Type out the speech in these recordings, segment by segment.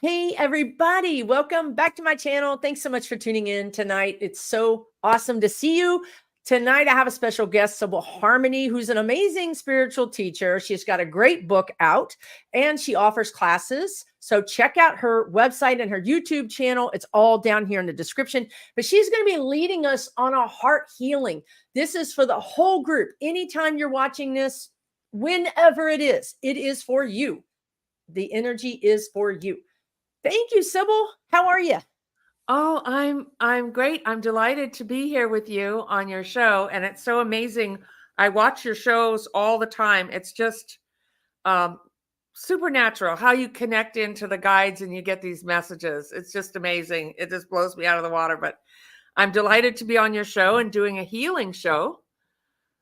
Hey, everybody. Welcome back to my channel. Thanks so much for tuning in tonight. It's so awesome to see you. Tonight, I have a special guest, Sibyl Harmony, who's an amazing spiritual teacher. She's got a great book out and she offers classes. So check out her website and her YouTube channel. It's all down here in the description. But she's going to be leading us on a heart healing. This is for the whole group. Anytime you're watching this, whenever it is for you. The energy is for you. Thank you, Sibyl. How are you? Oh, I'm great. I'm delighted to be here with you on your show, and it's so amazing. I watch your shows all the time. It's just supernatural how you connect into the guides and you get these messages. It's just amazing. It just blows me out of the water. But I'm delighted to be on your show and doing a healing show,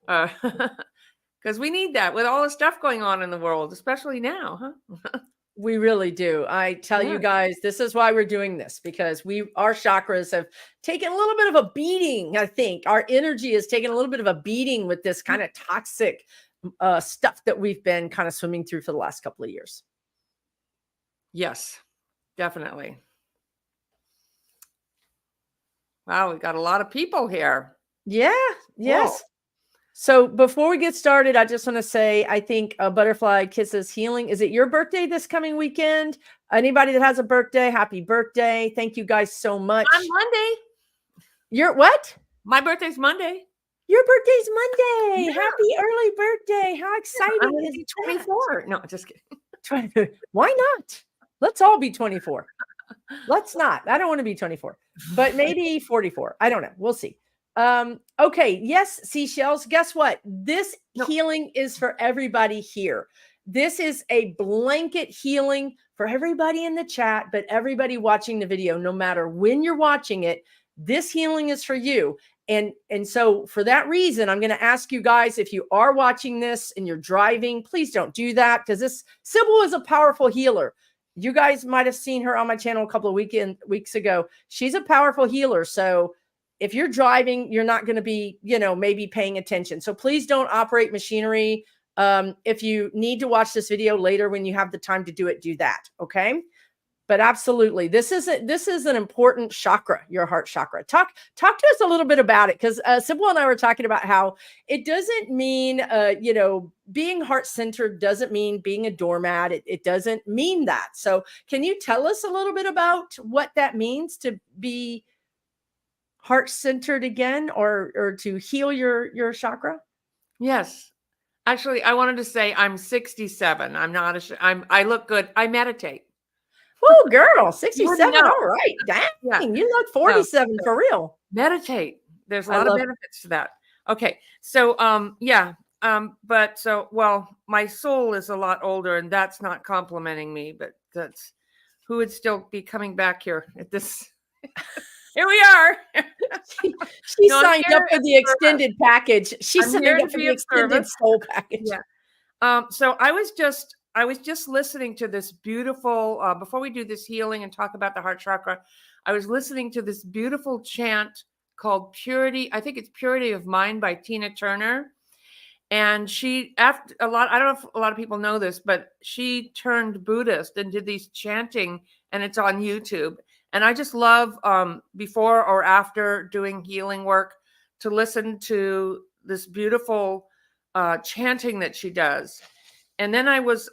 because we need that with all the stuff going on in the world, especially now, huh? We really do. I tell you guys, this is why we're doing this, because our chakras have taken a little bit of a beating. I think our energy has taken a little bit of a beating with this kind of toxic stuff that we've been kind of swimming through for the last couple of years. Yes, definitely. Wow, we've got a lot of people here. Yeah, yes. Whoa. So before we get started, I just want to say, I think Butterfly Kisses Healing. Is it your birthday this coming weekend? Anybody that has a birthday, happy birthday. Thank you guys so much. On Monday. Your what? My birthday's Monday. Your birthday's Monday. Yeah. Happy early birthday. How exciting is 24. No, just kidding. Why not? Let's all be 24. Let's not. I don't want to be 24, but maybe 44. I don't know. We'll see. Okay. Yes, seashells. Guess what? This healing is for everybody here. This is a blanket healing for everybody in the chat, but everybody watching the video, no matter when you're watching it, this healing is for you. And so for that reason, I'm going to ask you guys, if you are watching this and you're driving, please don't do that, because this Sibyl is a powerful healer. You guys might have seen her on my channel a couple of weeks ago. She's a powerful healer. So if you're driving, you're not going to be, maybe paying attention. So please don't operate machinery. If you need to watch this video later when you have the time to do it, do that. Okay. But absolutely, this is an important chakra, your heart chakra. Talk to us a little bit about it, because Sibyl and I were talking about how it doesn't mean, being heart-centered doesn't mean being a doormat. It doesn't mean that. So can you tell us a little bit about what that means to be heart-centered again, or to heal your chakra? Yes. Actually, I wanted to say I'm 67. I'm not I look good. I meditate. Oh, girl, 67. All right. Dang, you look 47 for real. Meditate. There's a lot of benefits to that. Okay. So, my soul is a lot older, and that's not complimenting me, but that's who would still be coming back here at this. Here we are. She signed up for the extended package. She signed up for the extended soul package. Yeah. So I was just listening to this beautiful, before we do this healing and talk about the heart chakra, I was listening to this beautiful chant called Purity. I think it's Purity of Mind by Tina Turner. And I don't know if a lot of people know this, but she turned Buddhist and did these chanting, and it's on YouTube. And I just love, before or after doing healing work, to listen to this beautiful chanting that she does. And then I was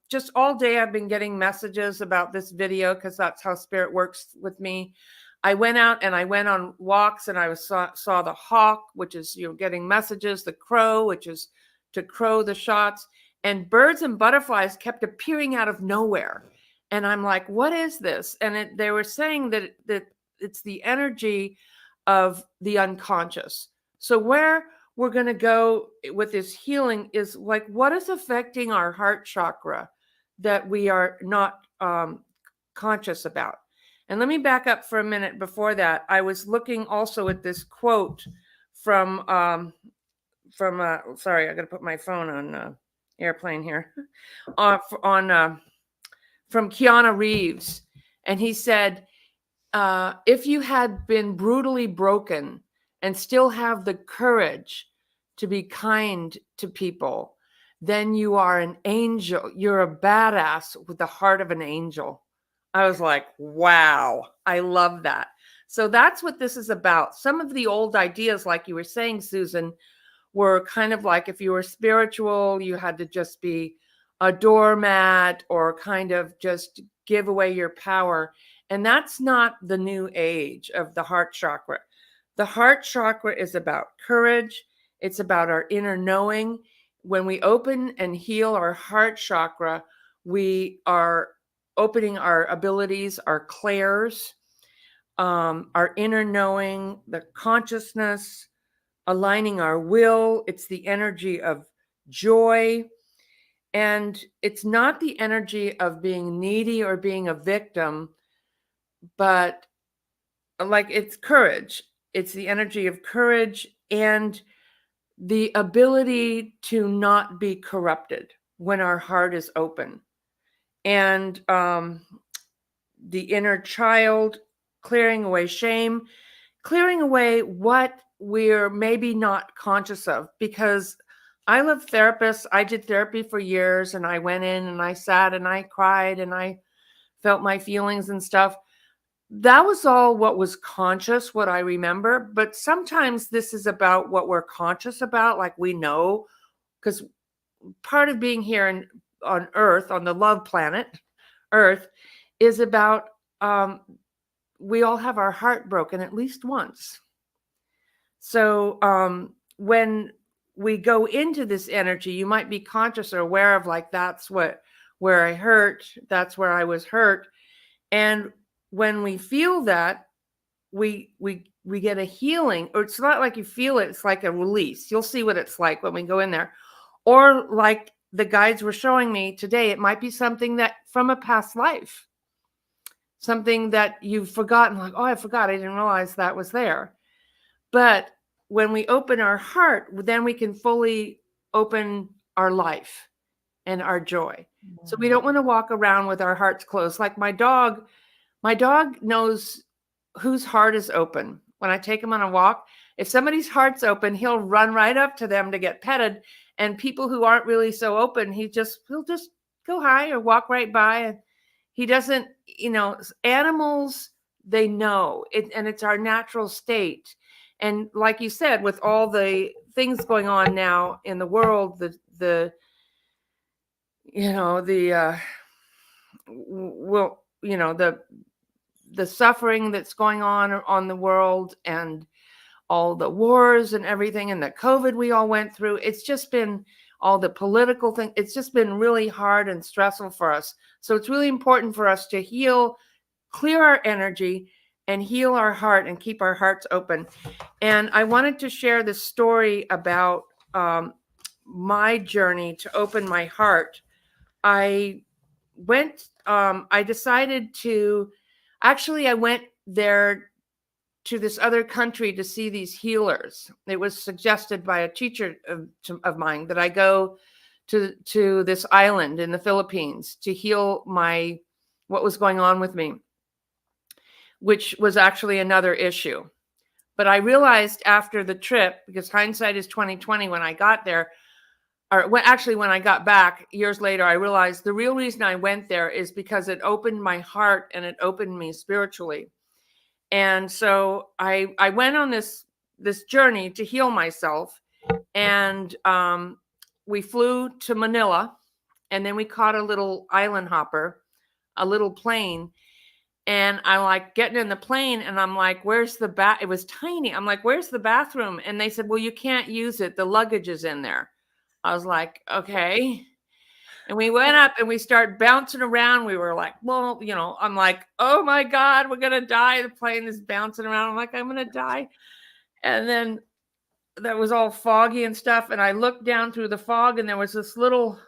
just all day, I've been getting messages about this video, because that's how spirit works with me. I went out and I went on walks, and I saw the hawk, which is, getting messages, the crow, which is to crow the shots, and birds and butterflies kept appearing out of nowhere. And I'm like, what is this? And they were saying that it's the energy of the unconscious. So where we're going to go with this healing is like, what is affecting our heart chakra that we are not conscious about? And let me back up for a minute. Before that, I was looking also at this quote from sorry, I got to put my phone on airplane here, from Keanu Reeves. And he said, if you had been brutally broken and still have the courage to be kind to people, then you are an angel. You're a badass with the heart of an angel. I was like, wow, I love that. So that's what this is about. Some of the old ideas, like you were saying, Susan, were kind of like if you were spiritual, you had to just be a doormat or kind of just give away your power. And that's not the new age of the heart chakra. The heart chakra is about courage. It's about our inner knowing. When we open and heal our heart chakra, we are opening our abilities, our clairs, our inner knowing, the consciousness, aligning our will. It's the energy of joy. And it's not the energy of being needy or being a victim, but like it's courage. It's the energy of courage and the ability to not be corrupted when our heart is open. And the inner child, clearing away shame, clearing away what we're maybe not conscious of. Because I love therapists. I did therapy for years, and I went in and I sat and I cried and I felt my feelings and stuff. That was all what was conscious, what I remember. But sometimes this is about what we're conscious about, like we know, because part of being here on Earth, on the love planet, Earth, is about we all have our heart broken at least once. So when we go into this energy, you might be conscious or aware of like, that's where I hurt, that's where I was hurt. And when we feel that, we get a healing, or it's not like you feel it, it's like a release. You'll see what it's like when we go in there. Or like the guides were showing me today, it might be something that from a past life, something that you've forgotten, like, oh, I forgot, I didn't realize that was there. But when we open our heart, then we can fully open our life and our joy. So we don't want to walk around with our hearts closed. Like my dog knows whose heart is open. When I take him on a walk, if somebody's heart's open, he'll run right up to them to get petted. And people who aren't really so open, he'll just go hi or walk right by. And he doesn't, animals, they know it, and it's our natural state. And like you said, with all the things going on now in the world, the suffering that's going on the world, and all the wars and everything, and the COVID we all went through, it's just been all the political thing. It's just been really hard and stressful for us. So it's really important for us to heal, clear our energy, and heal our heart and keep our hearts open. And I wanted to share this story about my journey to open my heart. I went there to this other country to see these healers. It was suggested by a teacher of mine that I go to this island in the Philippines to heal what was going on with me, which was actually another issue. But I realized after the trip, because hindsight is 2020, when I got there, when I got back years later, I realized the real reason I went there is because it opened my heart and it opened me spiritually. And so I went on this journey to heal myself, and we flew to Manila, and then we caught a little island hopper, a little plane. And I like getting in the plane, and I'm like, where's the it was tiny. I'm like, where's the bathroom? And they said, well, you can't use it. The luggage is in there. I was like, okay. And we went up and we started bouncing around. We were like, well, I'm like, oh my God, we're going to die. The plane is bouncing around. I'm like, I'm going to die. And then that was all foggy and stuff. And I looked down through the fog, and there was this little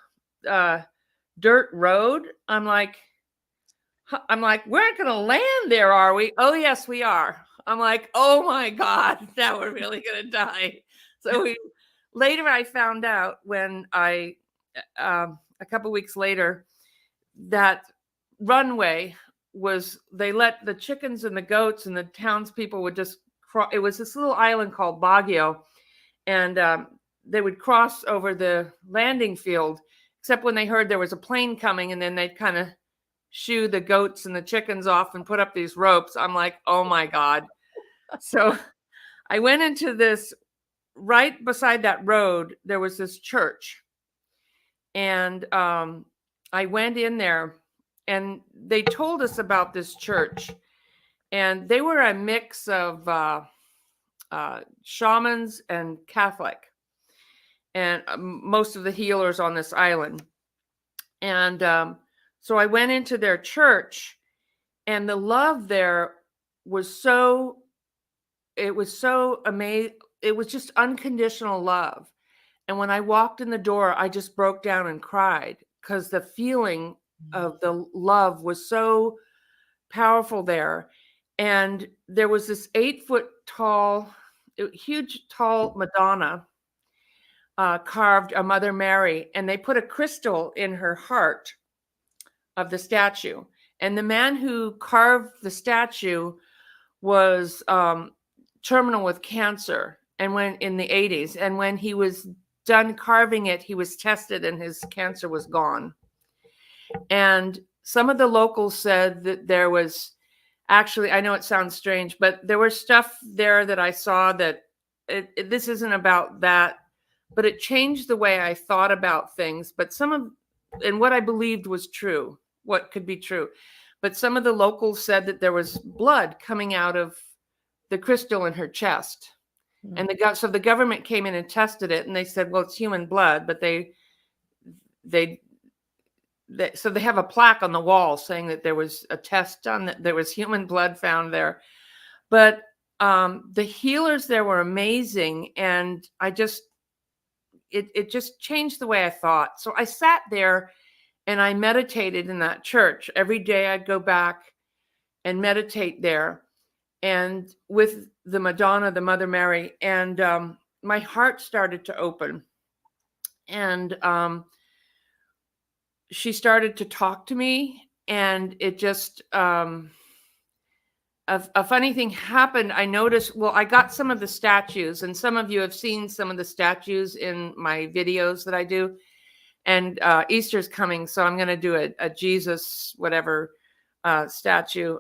dirt road. I'm like, we're not going to land there, are we? Oh, yes, we are. I'm like, oh my God, now we're really going to die. So later I found out when a couple weeks later, that runway they let the chickens and the goats and the townspeople would just cross. It was this little island called Baguio, and they would cross over the landing field, except when they heard there was a plane coming, and then they'd kind of shoo the goats and the chickens off and put up these ropes. I'm like, oh my God. So I went into this, right beside that road, there was this church. And I went in there and they told us about this church. And they were a mix of shamans and Catholic, and most of the healers on this island. And so I went into their church, and the love there was so, it was so amazing. It was just unconditional love. And when I walked in the door, I just broke down and cried because the feeling of the love was so powerful there. And there was this 8-foot tall, huge, tall Madonna carved, a Mother Mary, and they put a crystal in her heart of the statue. And the man who carved the statue was terminal with cancer, and when in the 80s, and when he was done carving it, he was tested and his cancer was gone. And some of the locals said that there was, actually, I know it sounds strange, but there was stuff there that I saw that this isn't about that, but it changed the way I thought about things. But and what I believed was true, what could be true. But some of the locals said that there was blood coming out of the crystal in her chest. And so the government came in and tested it, and they said, well, it's human blood, but so they have a plaque on the wall saying that there was a test done, that there was human blood found there. But the healers there were amazing. And it just changed the way I thought. So I sat there and I meditated in that church. Every day I'd go back and meditate there, and with the Madonna, the Mother Mary, and my heart started to open. And she started to talk to me, and it just, a funny thing happened. I noticed, well, I got some of the statues, and some of you have seen some of the statues in my videos that I do. And Easter's coming, so I'm going to do a Jesus, whatever, statue.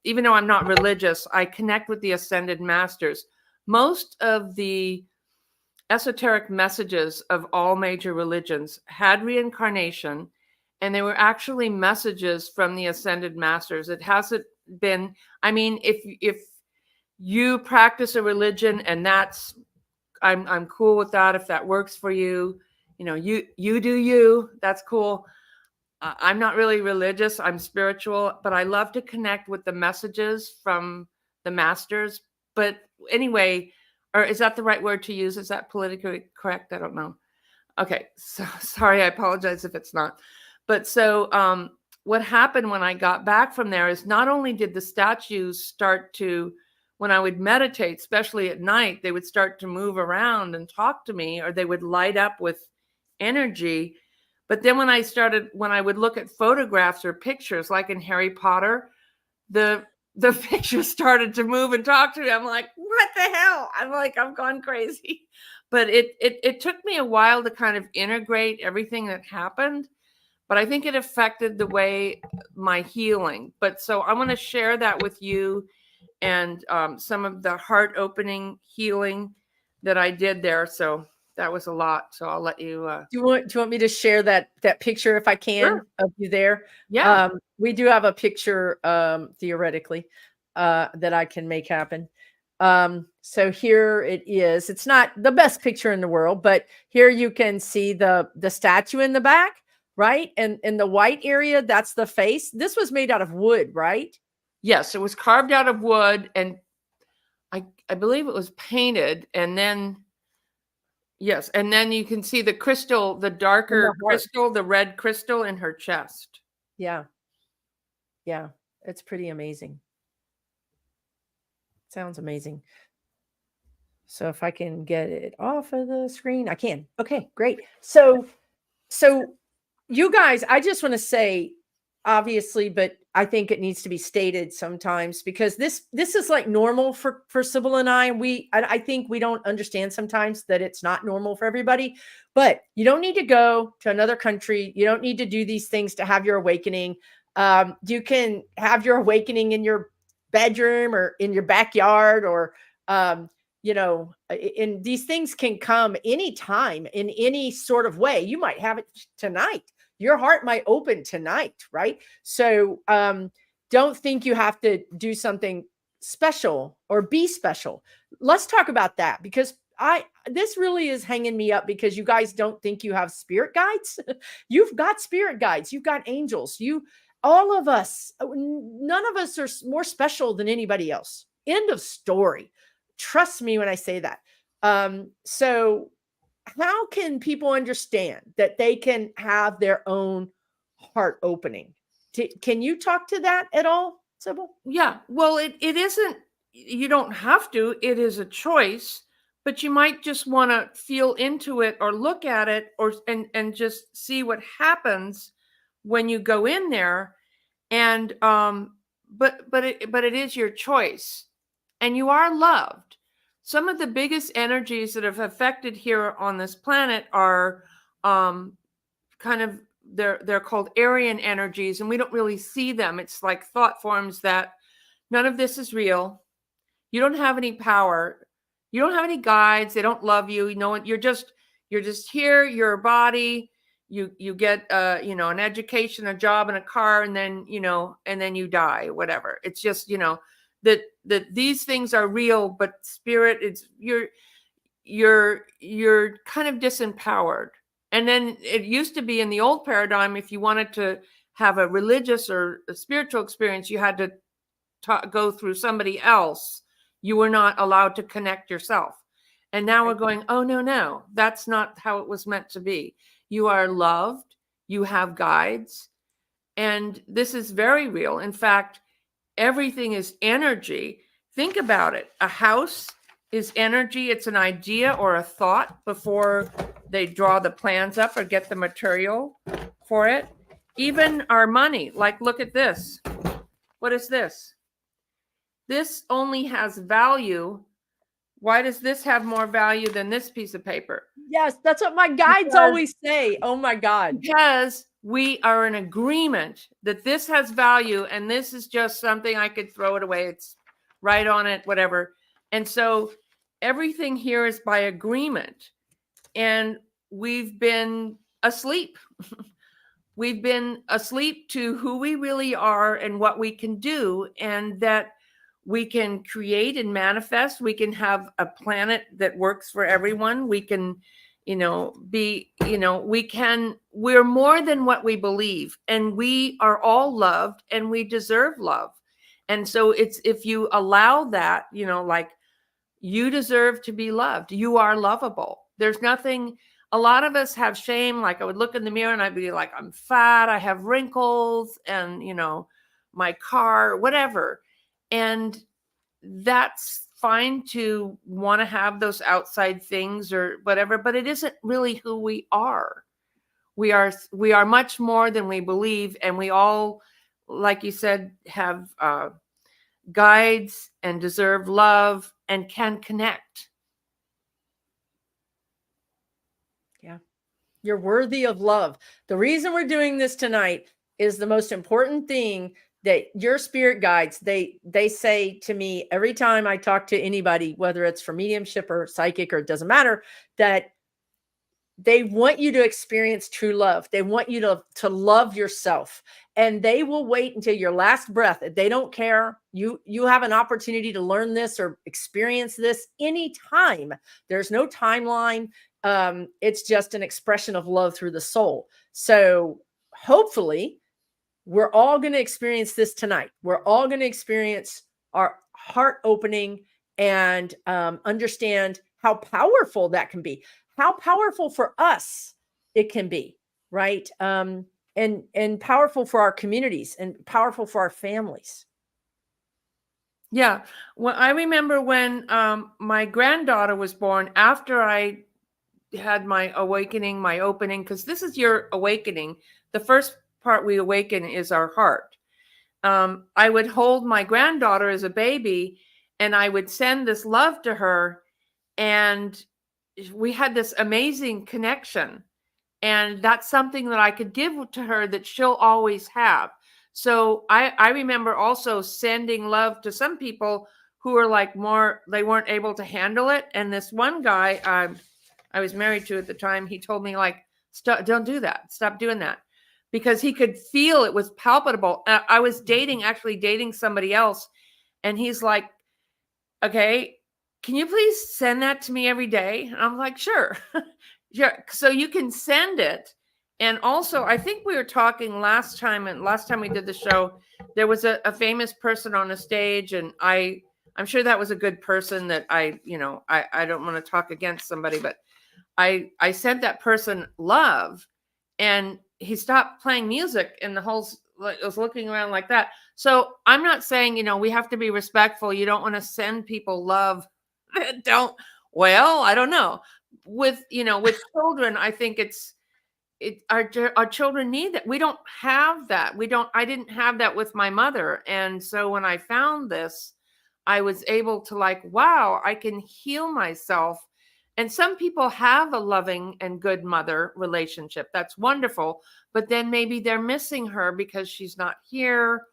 Even though I'm not religious, I connect with the ascended masters. Most of the esoteric messages of all major religions had reincarnation, and they were actually messages from the ascended masters. It hasn't been, I mean, if you practice a religion and that's, I'm cool with that. If that works for you, you know, you do you, that's cool. I'm not really religious. I'm spiritual, but I love to connect with the messages from the masters. But anyway, or is that the right word to use? Is that politically correct? I don't know. Okay. So sorry. I apologize if it's not. But so what happened when I got back from there is not only did the statues start to, when I would meditate, especially at night, they would start to move around and talk to me, or they would light up with energy. But then when I would look at photographs or pictures, like in Harry Potter, the pictures started to move and talk to me. I'm like, what the hell? I'm like, I've gone crazy. But it took me a while to kind of integrate everything that happened. But I think it affected the way my healing. But so I want to share that with you, and some of the heart opening healing that I did there. So that was a lot. So I'll let you. Do you want me to share that picture, if I can, Sure. of you there? Yeah. We do have a picture, theoretically, that I can make happen. So here it is. It's not the best picture in the world, but here you can see the statue in the back, right? And in the white area, that's the face. This was made out of wood, right? Yes, it was carved out of wood, and I believe it was painted, and then yes, and then you can see the crystal, the darker crystal, the red crystal in her chest. Yeah. Yeah, it's pretty amazing. Sounds amazing. So if I can get it off of the screen, I can. Okay, great. So you guys, I just want to say, obviously, but I think it needs to be stated sometimes, because this is like normal for Sibyl and I. I think we don't understand sometimes that it's not normal for everybody, but you don't need to go to another country. You don't need to do these things to have your awakening. You can have your awakening in your bedroom or in your backyard, or and these things can come anytime in any sort of way. You might have it tonight. Your heart might open tonight, right? So don't think you have to do something special or be special. Let's talk about that, because this really is hanging me up, because you guys don't think you have spirit guides. You've got spirit guides, you've got angels, all of us, none of us are more special than anybody else. End of story. Trust me when I say that. So how can people understand that they can have their own heart opening? Can you talk to that at all, Sibyl? Yeah. Well, it isn't, you don't have to, it is a choice, but you might just want to feel into it or look at it, or and just see what happens when you go in there. And but it is your choice, and you are loved. Some of the biggest energies that have affected here on this planet are kind of, they're called Aryan energies, and we don't really see them. It's like thought forms that none of this is real. You don't have any power. You don't have any guides. They don't love you. You know, you're just here. You're a body. You get an education, a job, and a car, and then you die. Whatever. It's just that these things are real, but spirit, it's you're kind of disempowered. And then it used to be in the old paradigm, if you wanted to have a religious or a spiritual experience, you had to go through somebody else. You were not allowed to connect yourself. And now we're going, oh, no, that's not how it was meant to be. You are loved. You have guides. And this is very real. In fact, everything is energy. Think about it. A house is energy. It's an idea or a thought before they draw the plans up or get the material for it. Even our money, like, look at this. What is this? This only has value. Why does this have more value than this piece of paper? Yes, that's what my guides always say. Oh my God. Because we are in agreement that this has value and this is just something I could throw it away. It's right on it, whatever. And so everything here is by agreement. And we've been asleep. We've been asleep to who we really are and what we can do, and that we can create and manifest. We can have a planet that works for everyone. We can, we're more than what we believe, and we are all loved and we deserve love. And so it's, if you allow that, like, you deserve to be loved. You are lovable. There's nothing, a lot of us have shame. Like, I would look in the mirror and I'd be like, I'm fat, I have wrinkles, and, my car, whatever. And that's fine to want to have those outside things or whatever, but it isn't really who we are. We are much more than we believe. And we all, like you said, have guides and deserve love and can connect. Yeah. You're worthy of love. The reason we're doing this tonight is the most important thing that your spirit guides, they say to me every time I talk to anybody, whether it's for mediumship or psychic, or it doesn't matter, that they want you to experience true love. They want you to love yourself, and they will wait until your last breath. They don't care. You have an opportunity to learn this or experience this anytime. There's no timeline. It's just an expression of love through the soul. So hopefully we're all going to experience this tonight. We're all going to experience our heart opening and understand how powerful that can be, how powerful for us it can be, right? And powerful for our communities and powerful for our families. Yeah. Well, I remember when my granddaughter was born, after I had my awakening, my opening, because this is your awakening. The first part we awaken is our heart. I would hold my granddaughter as a baby, and I would send this love to her, and we had this amazing connection. And that's something that I could give to her that she'll always have. So I remember also sending love to some people who were like they weren't able to handle it. And this one guy I was married to at the time, he told me like, stop, don't do that. Stop doing that. Because he could feel it was palpable. I was actually dating somebody else. And he's like, okay, can you please send that to me every day? And I'm like, sure. Yeah. So you can send it. And also, I think we were talking last time we did the show, there was a famous person on a stage, and I'm sure that was a good person that I don't want to talk against somebody, but I sent that person love, and he stopped playing music, and the whole was looking around like that. So I'm not saying, we have to be respectful. You don't want to send people love that don't, well, I don't know. With children, I think our children need that. We don't have that. I didn't have that with my mother. And so when I found this, I was able to like, wow, I can heal myself. And some people have a loving and good mother relationship. That's wonderful. But then maybe they're missing her because she's not here,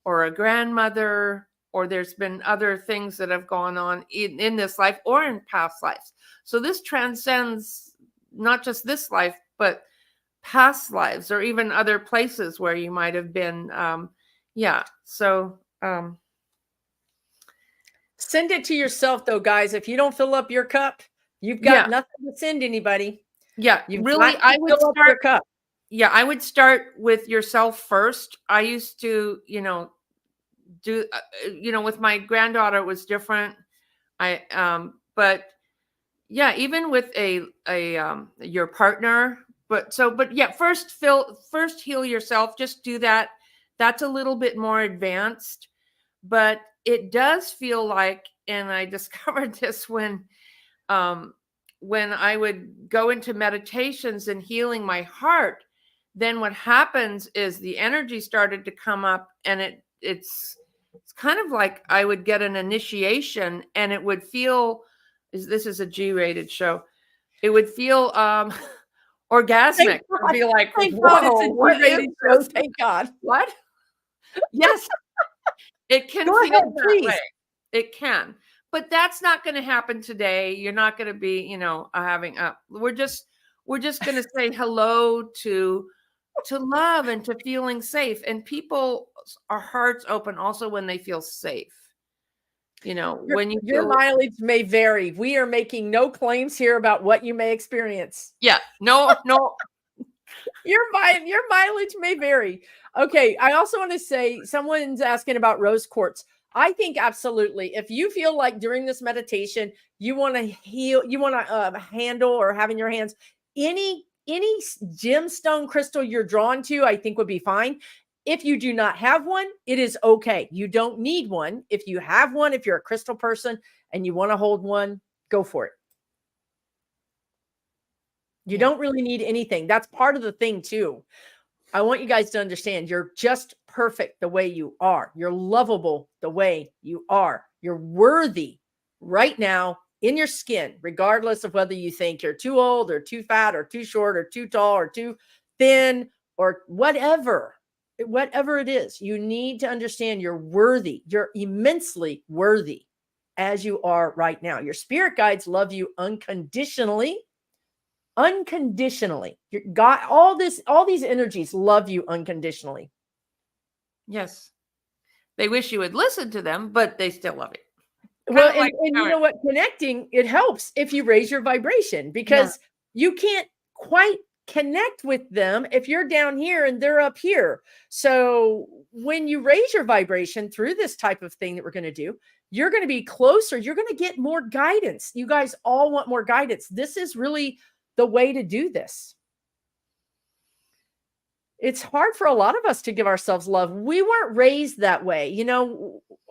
or a grandmother, or there's been other things that have gone on in this life or in past lives. So this transcends not just this life, but past lives, or even other places where you might have been. So send it to yourself, though, guys. If you don't fill up your cup, you've got nothing to send anybody. Yeah, You've really, I would fill up your cup. Yeah, I would start with yourself first. I used to, do, with my granddaughter, it was different. But yeah, even with your partner. But yeah, first heal yourself. Just do that. That's a little bit more advanced, but it does feel like, and I discovered this when I would go into meditations and healing my heart, then what happens is the energy started to come up, and it's kind of like I would get an initiation, and it would feel, this is a G-rated show, it would feel orgasmic. It'd be like, thank whoa, God it's a G-rated show. Thank God. What? Yes, it can Go feel ahead, that please. way. It can, but that's not going to happen today. You're not going to be, having we're just going to say hello to love and to feeling safe. And people, our hearts open also when they feel safe. When you your mileage may vary. We are making no claims here about what you may experience. Yeah, no. Your mileage may vary. Okay, I also want to say, someone's asking about rose quartz. I think absolutely. If you feel like during this meditation you want to heal, you want to handle or have in your hands any gemstone crystal you're drawn to, I think would be fine. If you do not have one, it is okay. You don't need one. If you have one, if you're a crystal person and you want to hold one, go for it. You don't really need anything. That's part of the thing too. I want you guys to understand, you're just perfect the way you are. You're lovable the way you are. You're worthy right now in your skin, regardless of whether you think you're too old or too fat or too short or too tall or too thin or whatever it is. You need to understand you're worthy. You're immensely worthy as you are right now. Your spirit guides love you unconditionally. Unconditionally. God, all these energies love you unconditionally. Yes. They wish you would listen to them, but they still love you. Well, and you know what? Connecting, it helps if you raise your vibration, because you can't quite connect with them if you're down here and they're up here. So when you raise your vibration through this type of thing that we're going to do, you're going to be closer. You're going to get more guidance. You guys all want more guidance. This is really the way to do this. It's hard for a lot of us to give ourselves love. We weren't raised that way.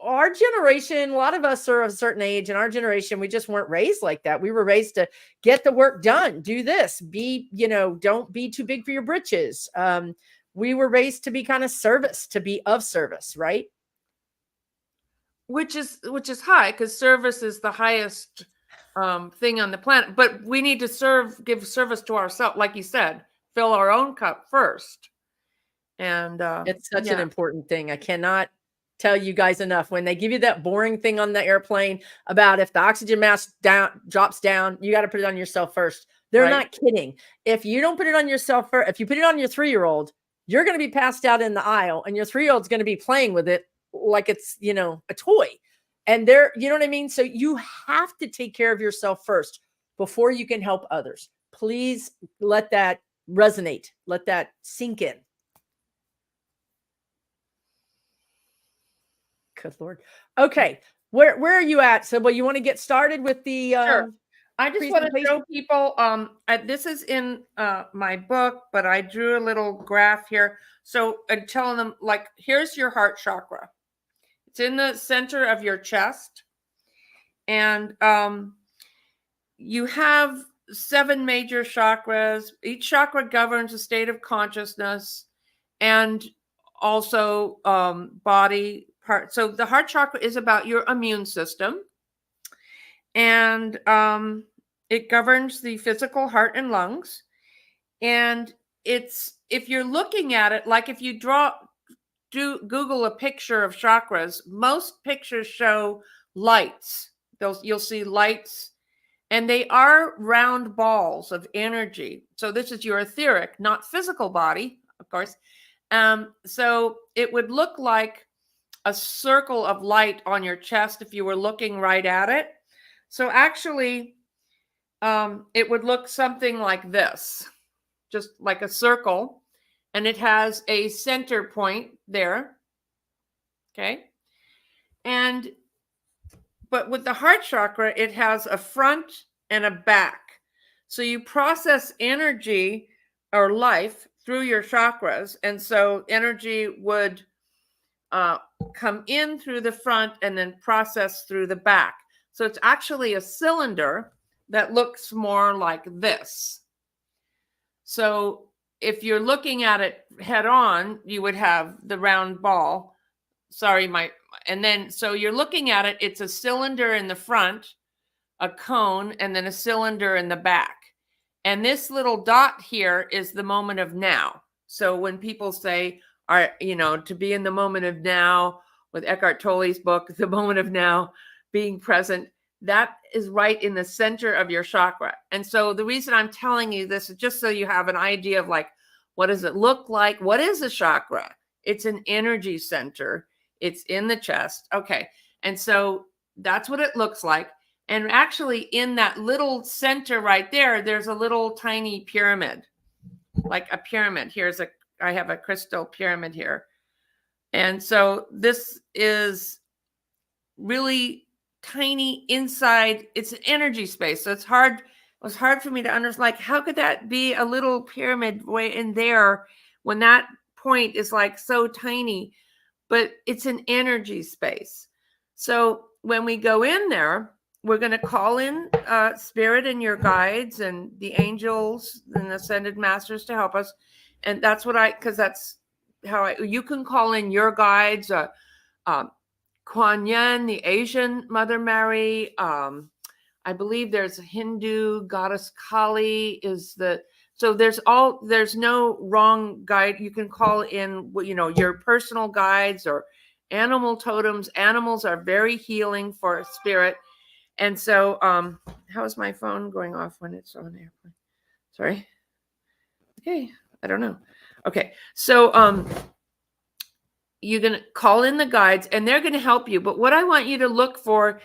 Our generation, a lot of us are of a certain age, and our generation, we just weren't raised like that. We were raised to get the work done, do this, don't be too big for your britches. We were raised to be kind of to be of service, right? Which is high, because service is the highest thing on the planet. But we need to give service to ourselves, like you said, fill our own cup first. And It's such an yeah, important thing. I cannot tell you guys enough. When they give you that boring thing on the airplane about if the oxygen mask drops down, you got to put it on yourself first. They're right. not kidding. If you don't put it on yourself first, if you put it on your 3-year-old, you're going to be passed out in the aisle, and your 3-year-old's going to be playing with it like it's, a toy. And you know what I mean? So you have to take care of yourself first before you can help others. Please let that resonate. Let that sink in. Good Lord. Okay. Where are you at? So, well, you want to get started with the Sure. I just want to presentation? show people, this is in my book, but I drew a little graph here. So I'm telling them, like, here's your heart chakra. It's in the center of your chest. And you have 7 major chakras. Each chakra governs a state of consciousness and also body part. So the heart chakra is about your immune system, and it governs the physical heart and lungs. And if you're looking at it, like if you Google a picture of chakras, most pictures show lights. You'll see lights, and they are round balls of energy. So this is your etheric, not physical body, of course. So it would look like a circle of light on your chest if you were looking right at it. So actually, it would look something like this, just like a circle, and it has a center point there. Okay. But with the heart chakra, it has a front and a back. So you process energy or life through your chakras. And so energy would come in through the front and then process through the back. So it's actually a cylinder that looks more like this. So if you're looking at it head on, you would have the round ball. And then, so you're looking at it, it's a cylinder in the front, a cone, and then a cylinder in the back. And this little dot here is the moment of now. So when people say, to be in the moment of now, with Eckhart Tolle's book, The Moment of Now, being present, that is right in the center of your chakra. And so the reason I'm telling you this is just so you have an idea of, like, what does it look like? What is a chakra? It's an energy center. It's in the chest. Okay. And so that's what it looks like. And actually in that little center right there, there's a little tiny pyramid, like a pyramid. I have a crystal pyramid here. And so this is really tiny inside. It's an energy space. So it was hard for me to understand, like, how could that be a little pyramid way in there when that point is like so tiny? But it's an energy space. So when we go in there, we're going to call in spirit and your guides and the angels and ascended masters to help us. And that's because that's how you can call in your guides, Kuan Yin, the Asian Mother Mary. I believe there's a Hindu goddess Kali so there's no wrong guide. You can call in, your personal guides or animal totems. Animals are very healing for spirit. And so, how is my phone going off when it's on airplane? Sorry. Okay. I don't know. Okay. So, you're going to call in the guides and they're going to help you. But what I want you to look for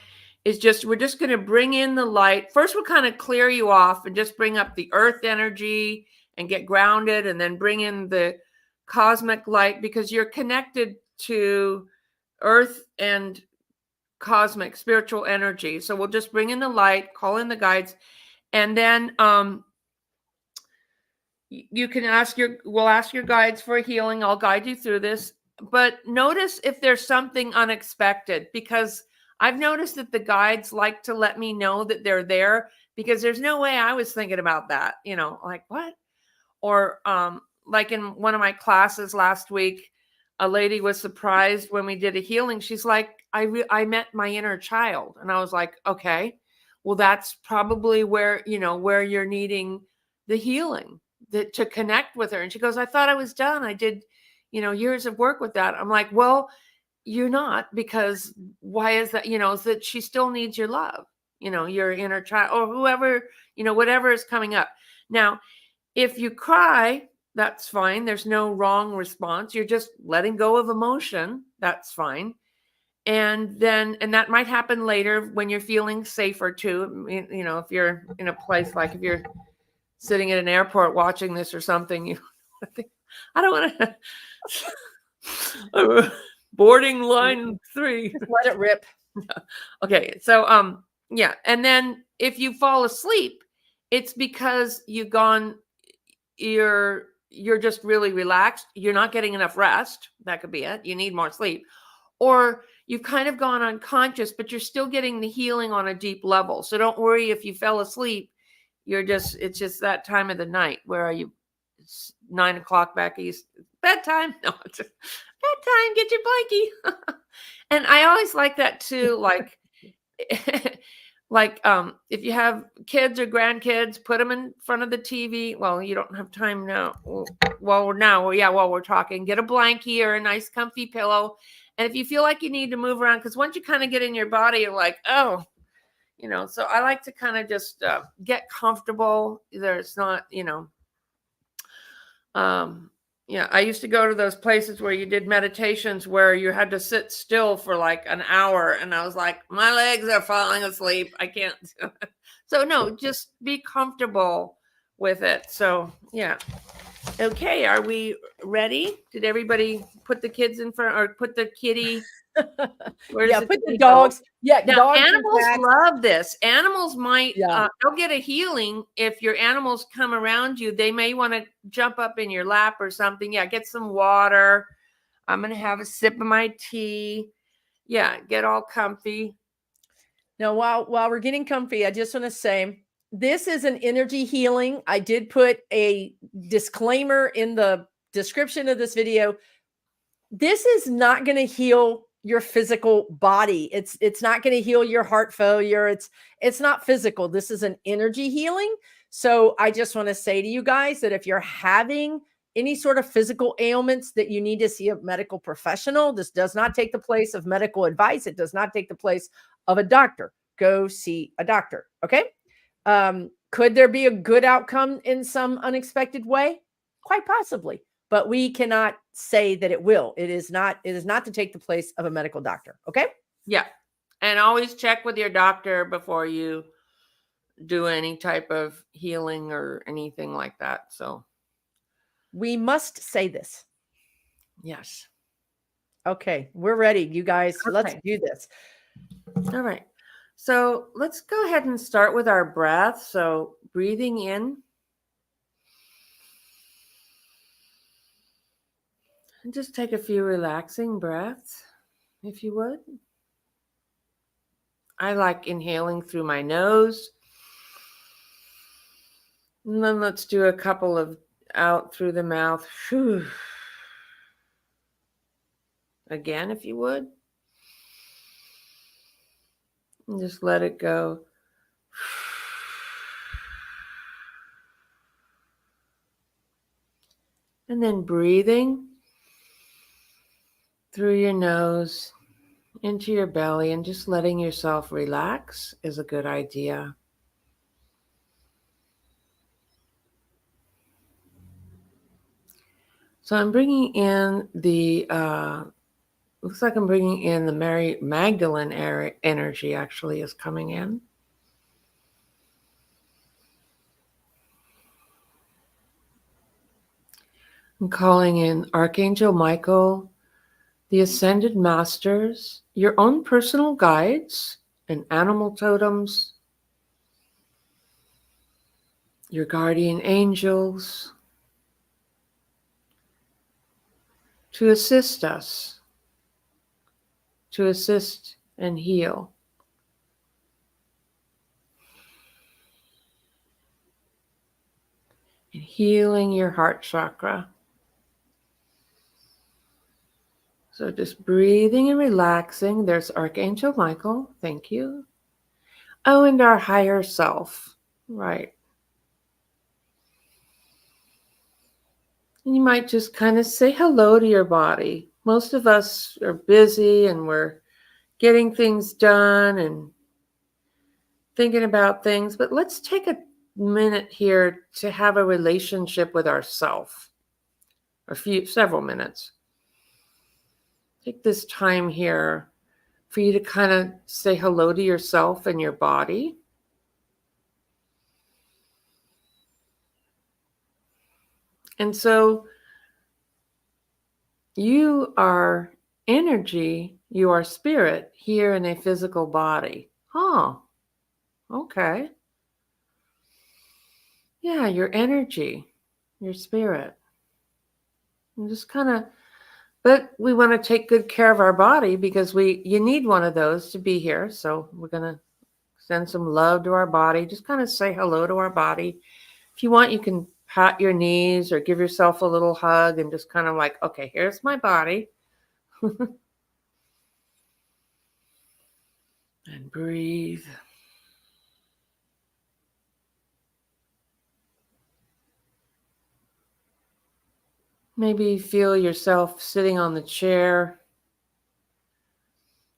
is we're just going to bring in the light. First, we'll kind of clear you off and just bring up the earth energy and get grounded, and then bring in the cosmic light, because you're connected to earth and cosmic spiritual energy. So we'll just bring in the light, call in the guides, and then you can we'll ask your guides for a healing. I'll guide you through this. But notice if there's something unexpected, because I've noticed that the guides like to let me know that they're there, because there's no way I was thinking about that, like, what? Or like in one of my classes last week, a lady was surprised when we did a healing. She's like, I met my inner child. And I was like, okay, well, that's probably where you're needing the healing, to connect with her. And she goes, I thought I was done. I did, years of work with that. I'm like, well, you're not, because why is that? Is that she still needs your love, your inner child, or whoever, whatever is coming up. Now, if you cry, that's fine. There's no wrong response. You're just letting go of emotion. That's fine. And that might happen later when you're feeling safer too. If you're in a place, like if you're sitting at an airport watching this or something, I don't want to boarding line 3. Just let it rip. Okay. So, yeah. And then if you fall asleep, it's because you're just really relaxed. You're not getting enough rest. That could be it. You need more sleep. Or you've kind of gone unconscious, but you're still getting the healing on a deep level. So don't worry if you fell asleep. It's just that time of the night. Where are you? It's 9 o'clock back east. Bedtime. No, it's just bedtime. Get your blankie. And I always like that too. Like, if you have kids or grandkids, put them in front of the TV. Well, you don't have time now. While we're talking, get a blankie or a nice comfy pillow. And if you feel like you need to move around, because once you kind of get in your body, you're like, oh, so I like to kind of just get comfortable. There's not, I used to go to those places where you did meditations where you had to sit still for like an hour. And I was like, my legs are falling asleep. I can't do it. So no, just be comfortable with it. So yeah. Okay. Are we ready? Did everybody put the kids in front, or put the kitty? Yeah, put the dogs. Yeah, now, dogs animals love this. Animals might, they'll get a healing if your animals come around you. They may want to jump up in your lap or something. Yeah, get some water. I'm going to have a sip of my tea. Yeah, get all comfy. Now, while we're getting comfy, I just want to say this is an energy healing. I did put a disclaimer in the description of this video. This is not going to heal your physical body. It's not going to heal your heart failure. It's not physical. This is an energy healing. So I just want to say to you guys that if you're having any sort of physical ailments that you need to see a medical professional, this does not take the place of medical advice. It does not take the place of a doctor. Go see a doctor. Okay. Could there be a good outcome in some unexpected way? Quite possibly. But we cannot say that it will. It is not to take the place of a medical doctor. Okay? Yeah. And always check with your doctor before you do any type of healing or anything like that. So we must say this. Yes. Okay. We're ready, you guys. Okay. Let's do this. All right. So let's go ahead and start with our breath. So breathing in. And just take a few relaxing breaths, if you would. I like inhaling through my nose. And then let's do a couple of out through the mouth. Whew. Again, if you would. And just let it go. And then breathing through your nose into your belly, and just letting yourself relax is a good idea. So I'm bringing in the, looks like I'm bringing in the Mary Magdalene energy actually is coming in. I'm calling in Archangel Michael, the Ascended Masters, your own personal guides and animal totems, your guardian angels, to assist us, to assist and heal. And healing your heart chakra. So just breathing and relaxing. There's Archangel Michael. Thank you. Oh, and our higher self. Right. And you might just kind of say hello to your body. Most of us are busy and we're getting things done and thinking about things, but let's take a minute here to have a relationship with ourself. Several minutes. Take this time here for you to kind of say hello to yourself and your body. And so you are energy, you are spirit here in a physical body. Oh, okay. Yeah, your energy, your spirit. And just kind of, but we want to take good care of our body because you need one of those to be here. So we're going to send some love to our body. Just kind of say hello to our body. If you want, you can pat your knees or give yourself a little hug and just kind of like, okay, here's my body. And breathe. Maybe feel yourself sitting on the chair,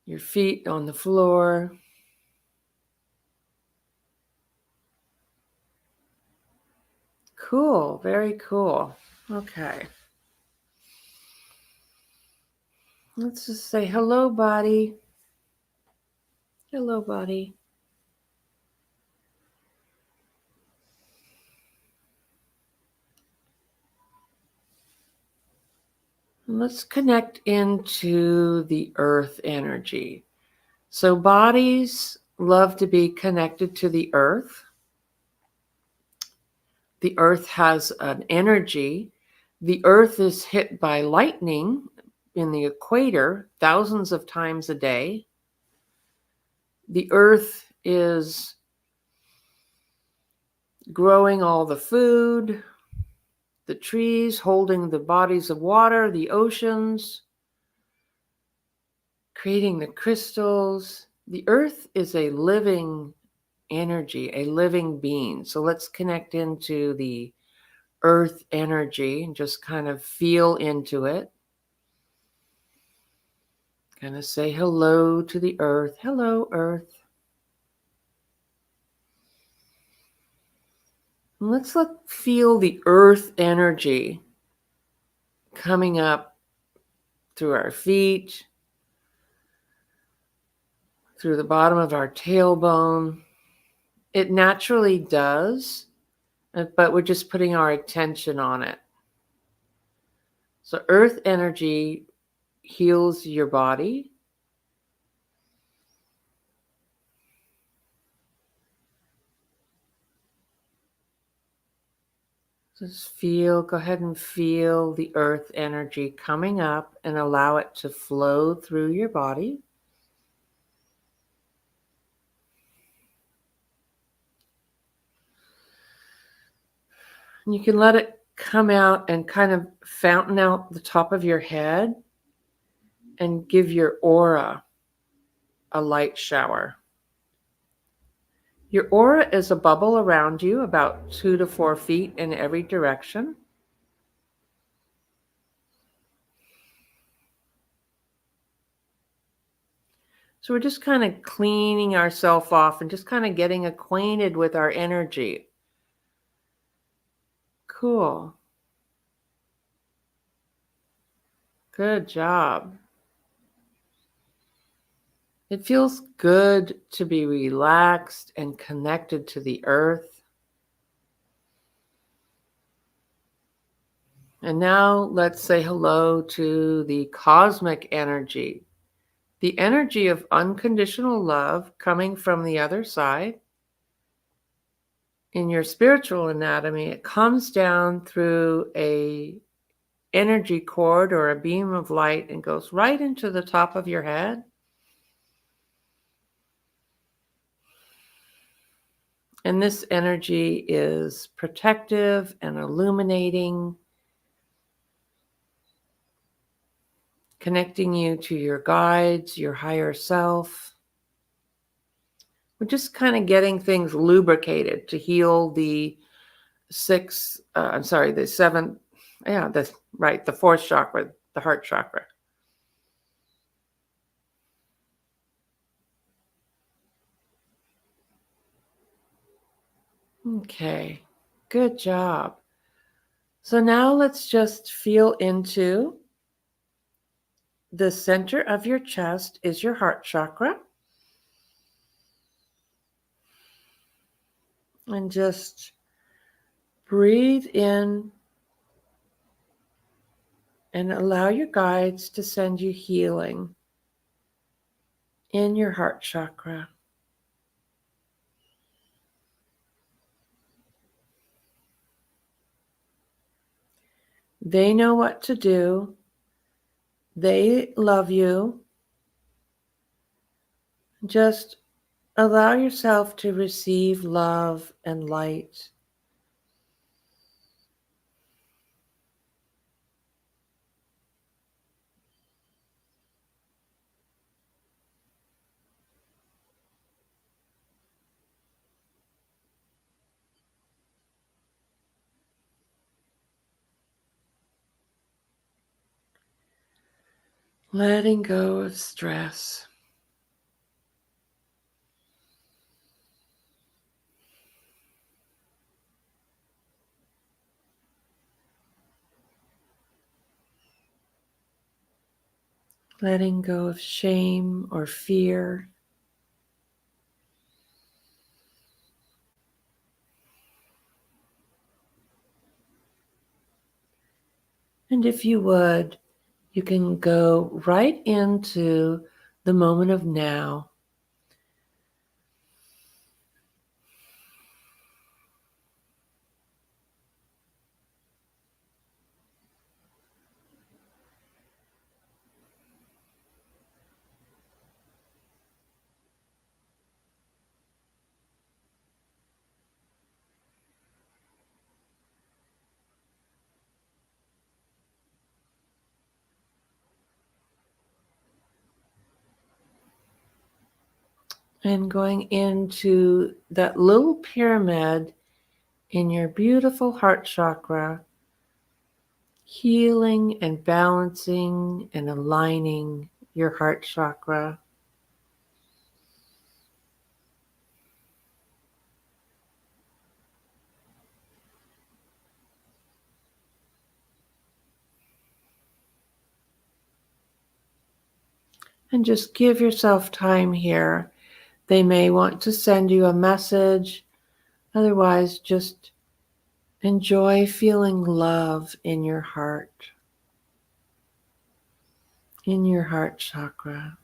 your feet on the floor. Cool, very cool. Okay. Let's just say hello, body. Hello, body. And let's connect into the earth energy. So bodies love to be connected to the earth. The earth has an energy. The earth is hit by lightning in the equator thousands of times a day. The earth is growing all the food, the trees holding the bodies of water, the oceans, creating the crystals. The earth is a living energy, a living being. So let's connect into the earth energy and just kind of feel into it. Kind of say hello to the earth. Hello, earth. And let's feel the earth energy coming up through our feet, through the bottom of our tailbone. It naturally does, but we're just putting our attention on it. So earth energy heals your body. Just go ahead and feel the earth energy coming up and allow it to flow through your body. And you can let it come out and kind of fountain out the top of your head and give your aura a light shower. Your aura is a bubble around you about 2 to 4 feet in every direction. So we're just kind of cleaning ourselves off and just kind of getting acquainted with our energy. Cool. Good job. It feels good to be relaxed and connected to the earth. And now let's say hello to the cosmic energy, the energy of unconditional love coming from the other side. In your spiritual anatomy, it comes down through a energy cord or a beam of light and goes right into the top of your head. And this energy is protective and illuminating, connecting you to your guides, your higher self. We're just kind of getting things lubricated to heal the seven Yeah, that's right. The fourth chakra, the heart chakra. Okay, good job. So now let's just feel into the center of your chest is your heart chakra. And just breathe in and allow your guides to send you healing in your heart chakra. They know what to do. They love you. Just allow yourself to receive love and light. Letting go of stress. Letting go of shame or fear. And if you would, you can go right into the moment of now. And going into that little pyramid in your beautiful heart chakra, healing and balancing and aligning your heart chakra. And just give yourself time here. They may want to send you a message. Otherwise, just enjoy feeling love in your heart chakra.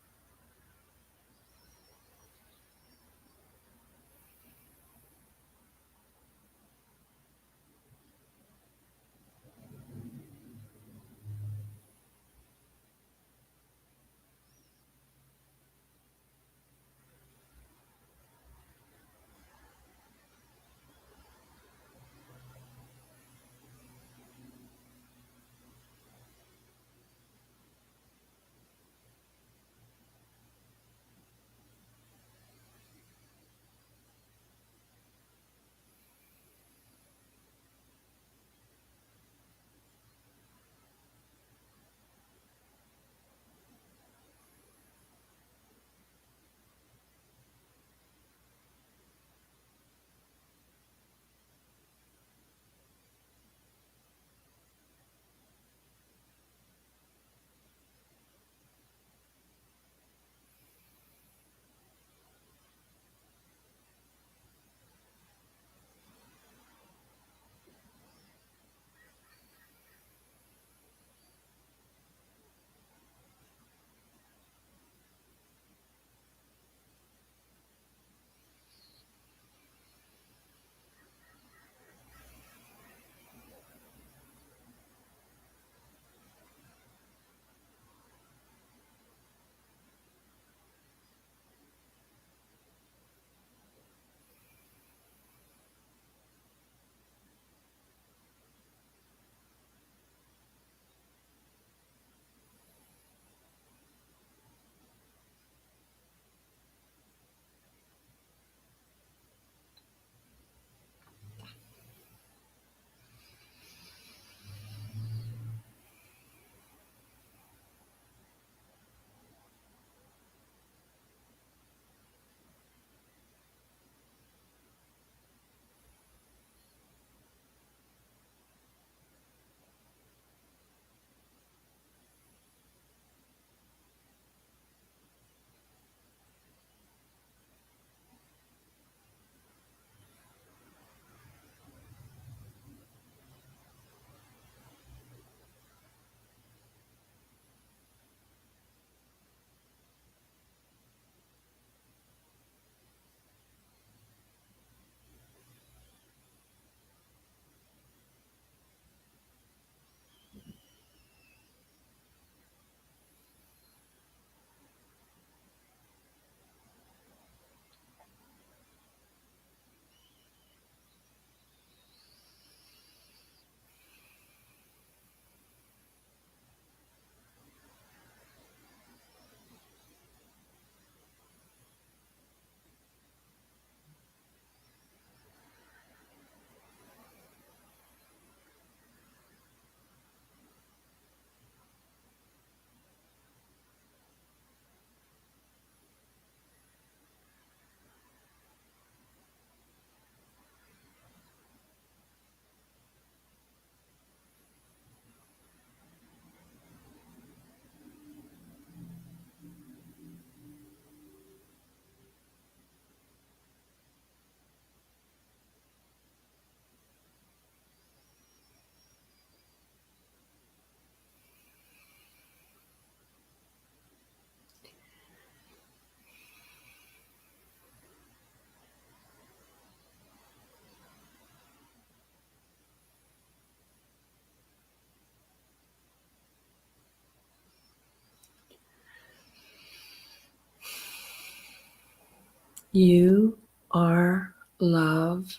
You are love.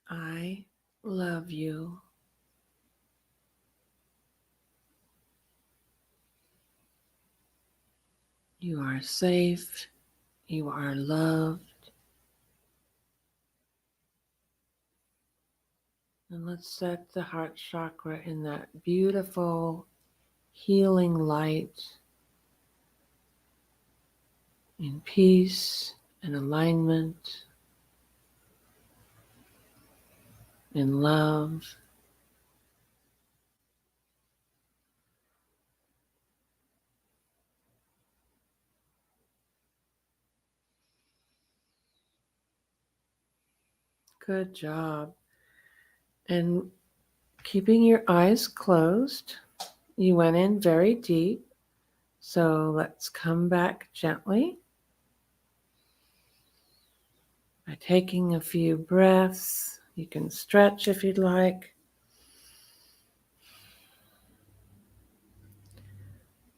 I love you. You are safe. You are loved. And let's set the heart chakra in that beautiful healing light, in peace and alignment, in love. Good job. And keeping your eyes closed, you went in very deep. So let's come back gently by taking a few breaths. You can stretch if you'd like.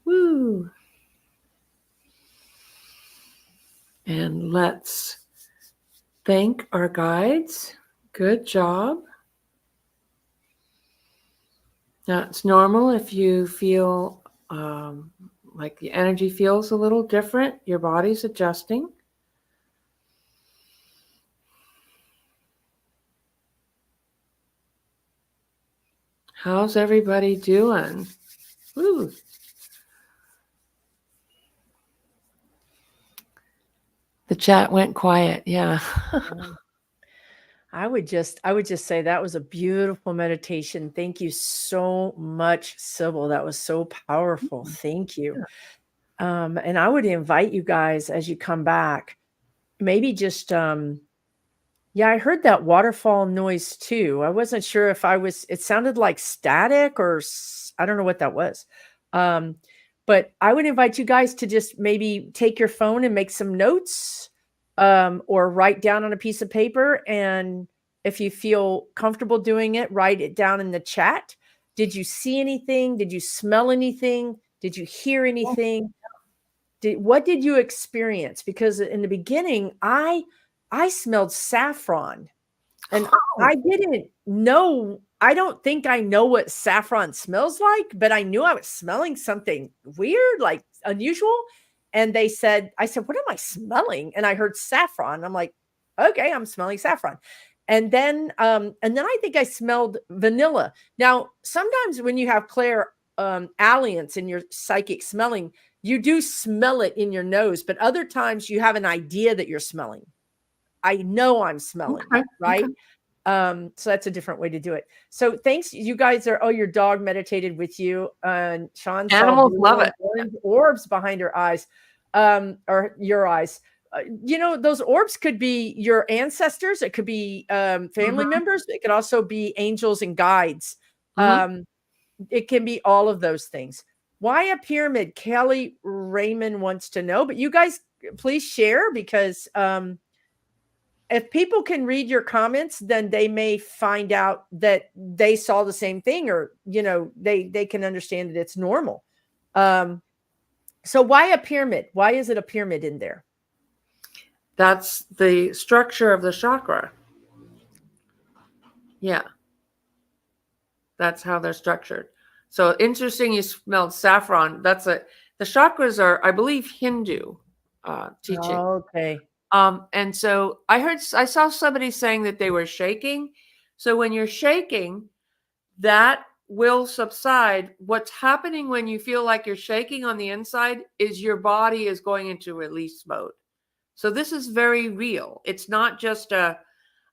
Woo! And let's thank our guides. Good job. Now, it's normal if you feel like the energy feels a little different. Your body's adjusting. How's everybody doing? Woo. The chat went quiet. Yeah. I would just say that was a beautiful meditation. Thank you so much, Sibyl. That was so powerful. Thank you. And I would invite you guys as you come back, maybe just yeah, I heard that waterfall noise too. I wasn't sure if it sounded like static or I don't know what that was. But I would invite you guys to just maybe take your phone and make some notes, or write down on a piece of paper. And if you feel comfortable doing it, write it down in the chat. Did you see anything? Did you smell anything? Did you hear anything? What did you experience? Because in the beginning, I smelled saffron, and I didn't know. I don't think I know what saffron smells like, but I knew I was smelling something weird, like unusual. And I said, "What am I smelling?" And I heard saffron. I'm like, "Okay, I'm smelling saffron." And then I think I smelled vanilla. Now, sometimes when you have alliance in your psychic smelling, you do smell it in your nose, but other times you have an idea that you're smelling. I know I'm smelling, right? Okay. So that's a different way to do it. So thanks. You guys your dog meditated with you. And Sean Animals saw love it. orange orbs behind her eyes, or your eyes. Those orbs could be your ancestors. It could be family members. It could also be angels and guides. It can be all of those things. Why a pyramid? Kelly Raymond wants to know, but you guys please share, because if people can read your comments, then they may find out that they saw the same thing, or they can understand that it's normal. So why a pyramid? Why is it a pyramid in there? That's the structure of the chakra. Yeah. That's how they're structured. So interesting you smelled saffron. The chakras are, I believe, Hindu teaching. Okay. And so I saw somebody saying that they were shaking. So when you're shaking, that will subside. What's happening when you feel like you're shaking on the inside is your body is going into release mode. So this is very real. It's not just love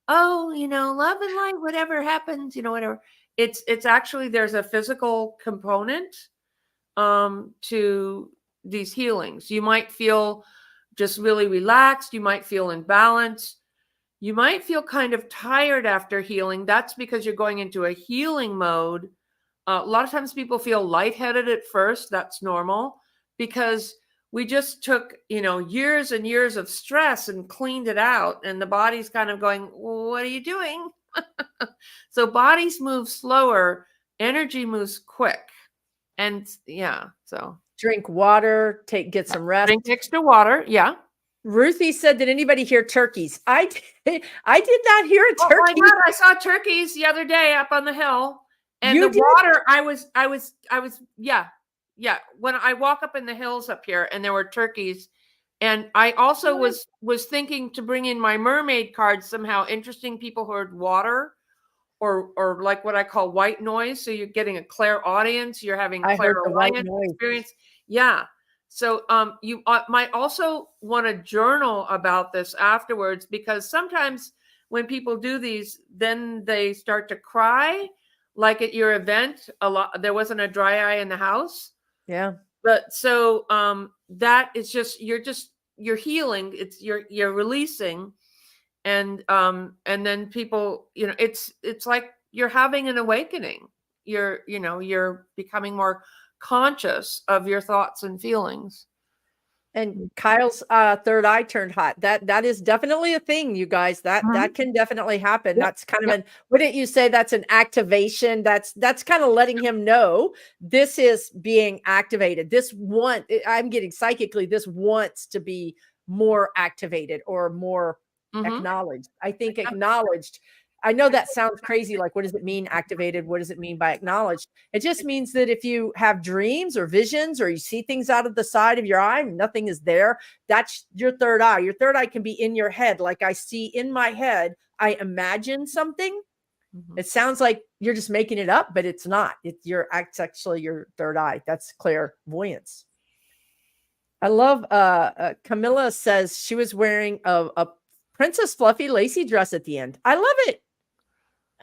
and light, whatever happens, whatever. It's actually, there's a physical component to these healings. You might feel just really relaxed. You might feel in balance. You might feel kind of tired after healing. That's because you're going into a healing mode. A lot of times people feel lightheaded at first. That's normal, because we just took, years and years of stress and cleaned it out. And the body's kind of going, what are you doing? So bodies move slower. Energy moves quick. And yeah, so Drink water, get some rest. drink extra water. Yeah. Ruthie said, did anybody hear turkeys? I did not hear a Oh turkey. my God, I saw turkeys the other day up on the hill. And You the did? water, I was, yeah. When I walk up in the hills up here and there were turkeys. And I also was thinking to bring in my mermaid cards somehow. Interesting people heard water or like what I call white noise. So you're getting a clairaudience. You're having I heard the white clairaudience noise. experience. Yeah. So you might also want to journal about this afterwards, because sometimes when people do these, then they start to cry, like at your event. There wasn't a dry eye in the house. Yeah. But so that is just you're healing. It's you're releasing, and then people, it's like you're having an awakening. You're becoming more conscious of your thoughts and feelings. And Kyle's third eye turned hot. That is definitely a thing, you guys. That can definitely happen. Yep. That's kind of wouldn't you say that's an activation? That's kind of letting him know this is being activated. I'm getting psychically, this wants to be more activated or more acknowledged. I think acknowledged. I know that sounds crazy. Like, what does it mean activated? What does it mean by acknowledged? It just means that if you have dreams or visions or you see things out of the side of your eye, nothing is there. That's your third eye. Your third eye can be in your head. Like I see in my head, I imagine something. It sounds like you're just making it up, but it's not. It's actually your third eye. That's clairvoyance. I love Camilla says she was wearing a Princess Fluffy lacy dress at the end. I love it.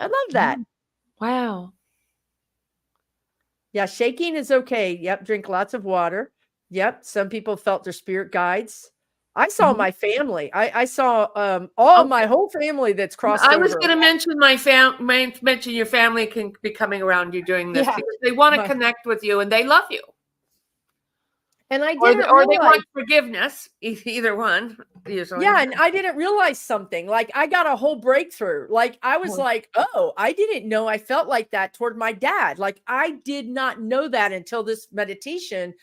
I love that. Wow. Yeah, shaking is okay. Yep, drink lots of water. Yep, some people felt their spirit guides. I saw my family. I saw my whole family that's crossed over. I was going to mention mention your family can be coming around you doing this because they want to connect with you and they love you. And I didn't or they want forgiveness, either one, usually. Yeah, and I didn't realize something. Like, I got a whole breakthrough. Like, I was like, oh, I didn't know I felt like that toward my dad. Like, I did not know that until this meditation.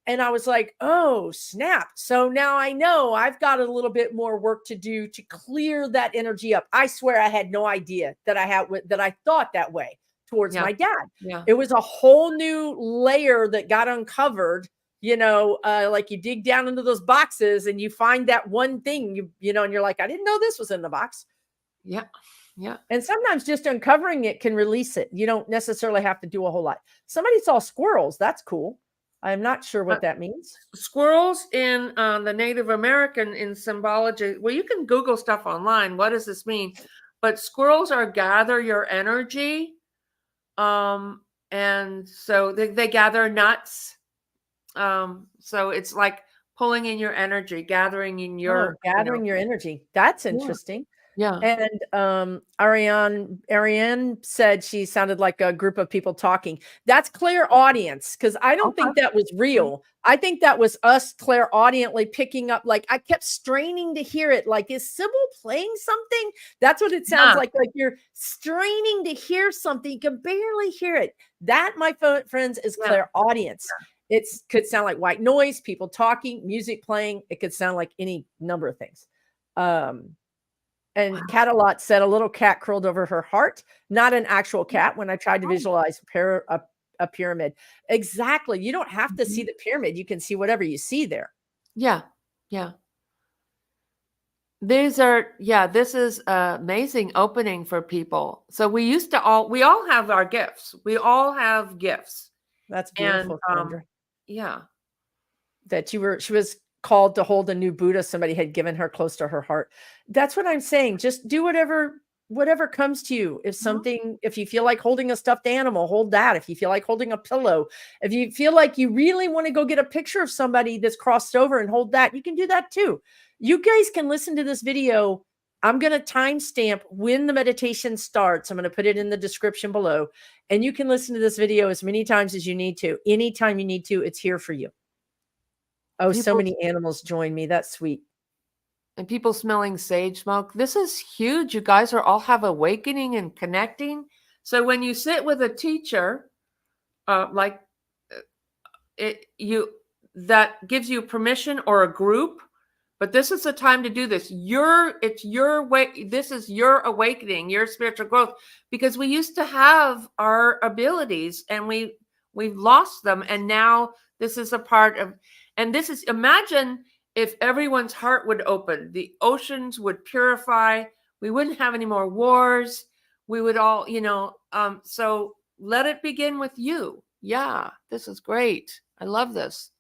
And I was like, oh, snap. So now I know I've got a little bit more work to do to clear that energy up. I swear I had no idea that I thought that way towards my dad. Yeah. It was a whole new layer that got uncovered. Like you dig down into those boxes and you find that one thing, and you're like, I didn't know this was in the box. Yeah. Yeah. And sometimes just uncovering it can release it. You don't necessarily have to do a whole lot. Somebody saw squirrels. That's cool. I'm not sure what that means. Squirrels in the Native American in symbology. Well, you can Google stuff online. What does this mean? But squirrels are gather your energy. And so they gather nuts. So it's like pulling in your energy, gathering in your your energy. That's interesting. Yeah. And Ariane said she sounded like a group of people talking. That's clairaudience, because I don't think that was real. I think that was us clairaudiently picking up. Like, I kept straining to hear it. Like, is Sibyl playing something? That's what it sounds like. Like you're straining to hear something. You can barely hear it. That, my friends, is clairaudience. It could sound like white noise, people talking, music playing. It could sound like any number of things. And Catalot said a little cat curled over her heart, not an actual cat, when I tried to visualize a pyramid. Exactly. You don't have to see the pyramid. You can see whatever you see there. Yeah. Yeah. This is an amazing opening for people. So we all have our gifts. We all have gifts. That's beautiful. And, yeah. That she was called to hold a new Buddha somebody had given her close to her heart. That's what I'm saying. Just do whatever comes to you. If you feel like holding a stuffed animal, hold that. If you feel like holding a pillow, if you feel like you really want to go get a picture of somebody that's crossed over and hold that, you can do that too. You guys can listen to this video. I'm going to timestamp when the meditation starts. I'm going to put it in the description below, and you can listen to this video as many times as you need to. Anytime you need to, it's here for you. Oh, so many animals join me. That's sweet. And people smelling sage smoke. This is huge. You guys all have awakening and connecting. So when you sit with a teacher, like that gives you permission, or a group. But this is the time to do this. It's your way. This is your awakening, your spiritual growth, because we used to have our abilities and we've lost them. And now this is a part of, and this is, imagine if everyone's heart would open, the oceans would purify. We wouldn't have any more wars. We would all, so let it begin with you. Yeah, this is great. I love this.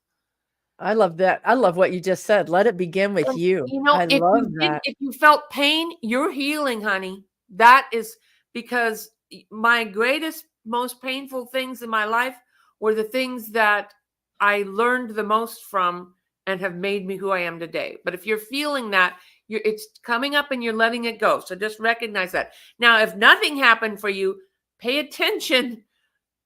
I love that. I love what you just said. Let it begin with you. I love that. If you felt pain, you're healing, honey. That is because my greatest, most painful things in my life were the things that I learned the most from and have made me who I am today. But if you're feeling that, it's coming up and you're letting it go. So just recognize that. Now, if nothing happened for you, pay attention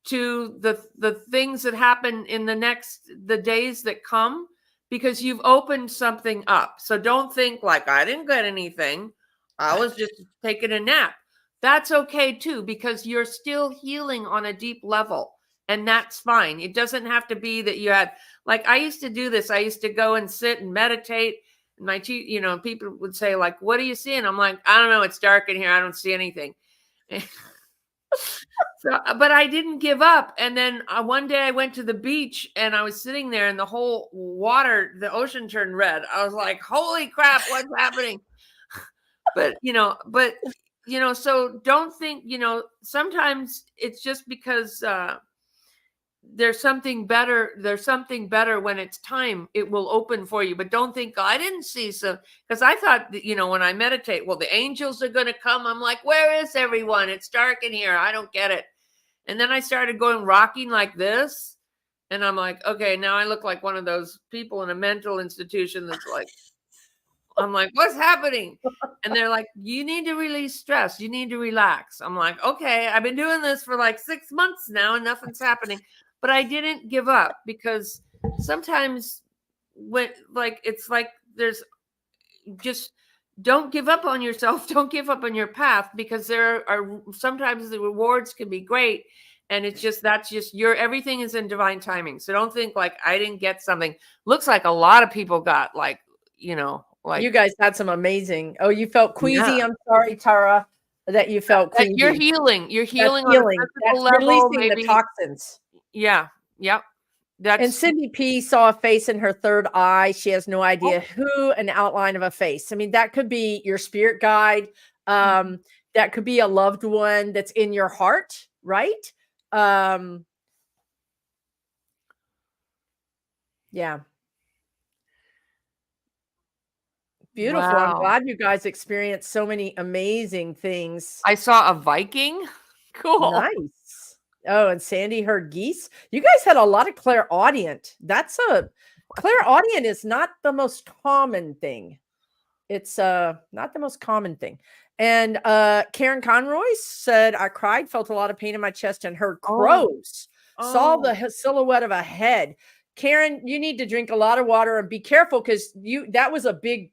to the things that happen in the days that come, because you've opened something up. So don't think like, I didn't get anything, I was just taking a nap. That's okay too, because you're still healing on a deep level, and that's fine. It doesn't have to be that you had, like, I used to do this. I used to go and sit and meditate, and people would say like, what do you see? And I'm like, I don't know, it's dark in here, I don't see anything. So, but I didn't give up. And then one day I went to the beach and I was sitting there and the whole water, the ocean turned red. I was like, holy crap, what's happening? But so don't think, sometimes it's just because there's something better when it's time, it will open for you. But don't think, I didn't see some, because I thought that, when I meditate, well, the angels are going to come. I'm like, where is everyone? It's dark in here, I don't get it. And then I started rocking like this, and I'm like, okay, now I look like one of those people in a mental institution that's like, I'm like, what's happening? And they're like, you need to release stress, you need to relax. I'm like, okay, I've been doing this for like 6 months now and nothing's happening. But I didn't give up, because sometimes it's like there's just, don't give up on yourself. Don't give up on your path, because there are sometimes the rewards can be great. And it's just, everything is in divine timing. So don't think like, I didn't get something. Looks like a lot of people got like you guys had some amazing. Oh, you felt queasy. Yeah. I'm sorry, Tara, that you felt queasy. You're healing. That's on a physical level, releasing maybe the toxins. Yeah. Yep. And Cindy P saw a face in her third eye. She has no idea who. An outline of a face. I mean, that could be your spirit guide. That could be a loved one that's in your heart, right? Yeah. Beautiful. Wow. I'm glad you guys experienced so many amazing things. I saw a Viking. Cool. Nice. Oh, and Sandy heard geese. You guys had a lot of clairaudient. Clairaudient is not the most common thing. It's not the most common thing. And Karen Conroy said, I cried, felt a lot of pain in my chest, and heard crows. Saw the silhouette of a head. Karen, you need to drink a lot of water and be careful, because that was a big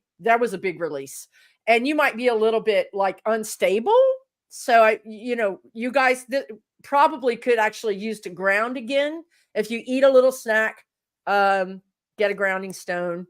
release, and you might be a little bit like unstable. So you guys probably could actually use to ground again. If you eat a little snack, get a grounding stone.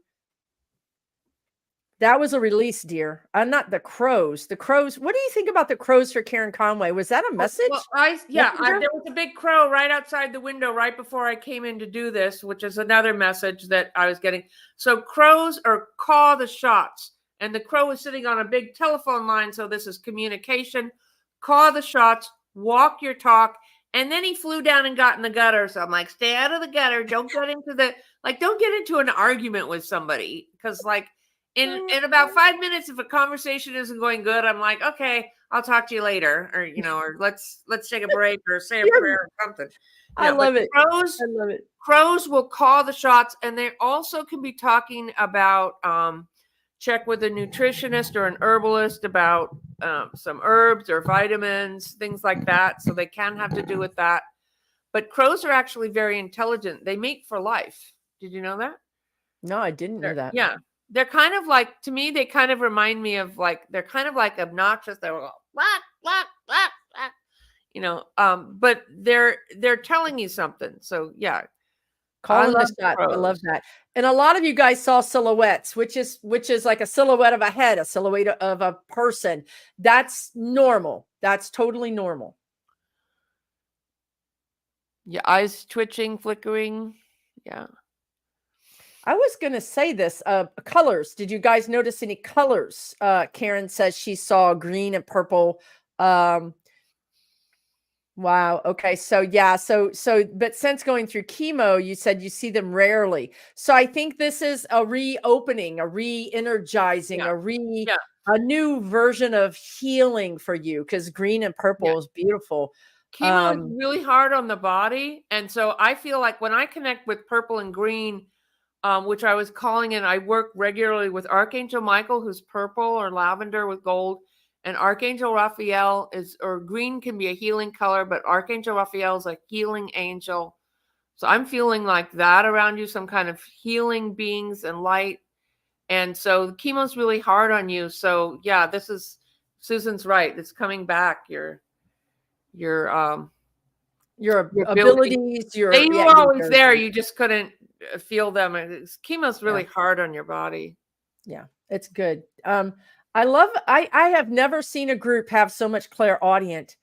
That was a release, dear. Not the crows. The crows. What do you think about the crows for Karen Conway? Was that a message? Well, there was a big crow right outside the window right before I came in to do this, which is another message that I was getting. So crows call the shots, and the crow was sitting on a big telephone line. So this is communication. Call the shots, walk your talk. And then he flew down and got in the gutter. So I'm like, stay out of the gutter. Don't get into an argument with somebody, because in about 5 minutes, if a conversation isn't going good, I'm like, okay, I'll talk to you later, or let's take a break, or say a prayer or something. I love it. Crows will call the shots, and they also can be talking about check with a nutritionist or an herbalist about some herbs or vitamins, things like that. So they can have to do with that. But crows are actually very intelligent. They mate for life. Did you know that? No, I didn't know that. Yeah. They're kind of like, to me, they kind of remind me of they're kind of like obnoxious. They're like, quack, quack, quack, quack, but they're telling you something. So yeah. Calling the love the shots. I love pros. that. And a lot of you guys saw silhouettes, which is like a silhouette of a head, a silhouette of a person. That's normal. That's totally normal. Your eyes twitching, flickering. Yeah. I was going to say this, colors. Did you guys notice any colors? Karen says she saw green and purple. Wow. Okay. So yeah. But since going through chemo, you said you see them rarely. So I think this is a reopening, a re-energizing, Yeah. a new version of healing for you, because green and purple Yeah. is beautiful. Chemo is really hard on the body. And so I feel like when I connect with purple and green, which I was calling in, I work regularly with Archangel Michael, who's purple or lavender with gold. And Archangel Raphael or green can be a healing color, but Archangel Raphael is a healing angel. So I'm feeling like that around you, some kind of healing beings and light. And so chemo's really hard on you. So yeah, Susan's right. It's coming back. Your abilities, they were always there. You just couldn't feel them. Chemo's really hard on your body. Yeah, it's good. I have never seen a group have so much clairaudient.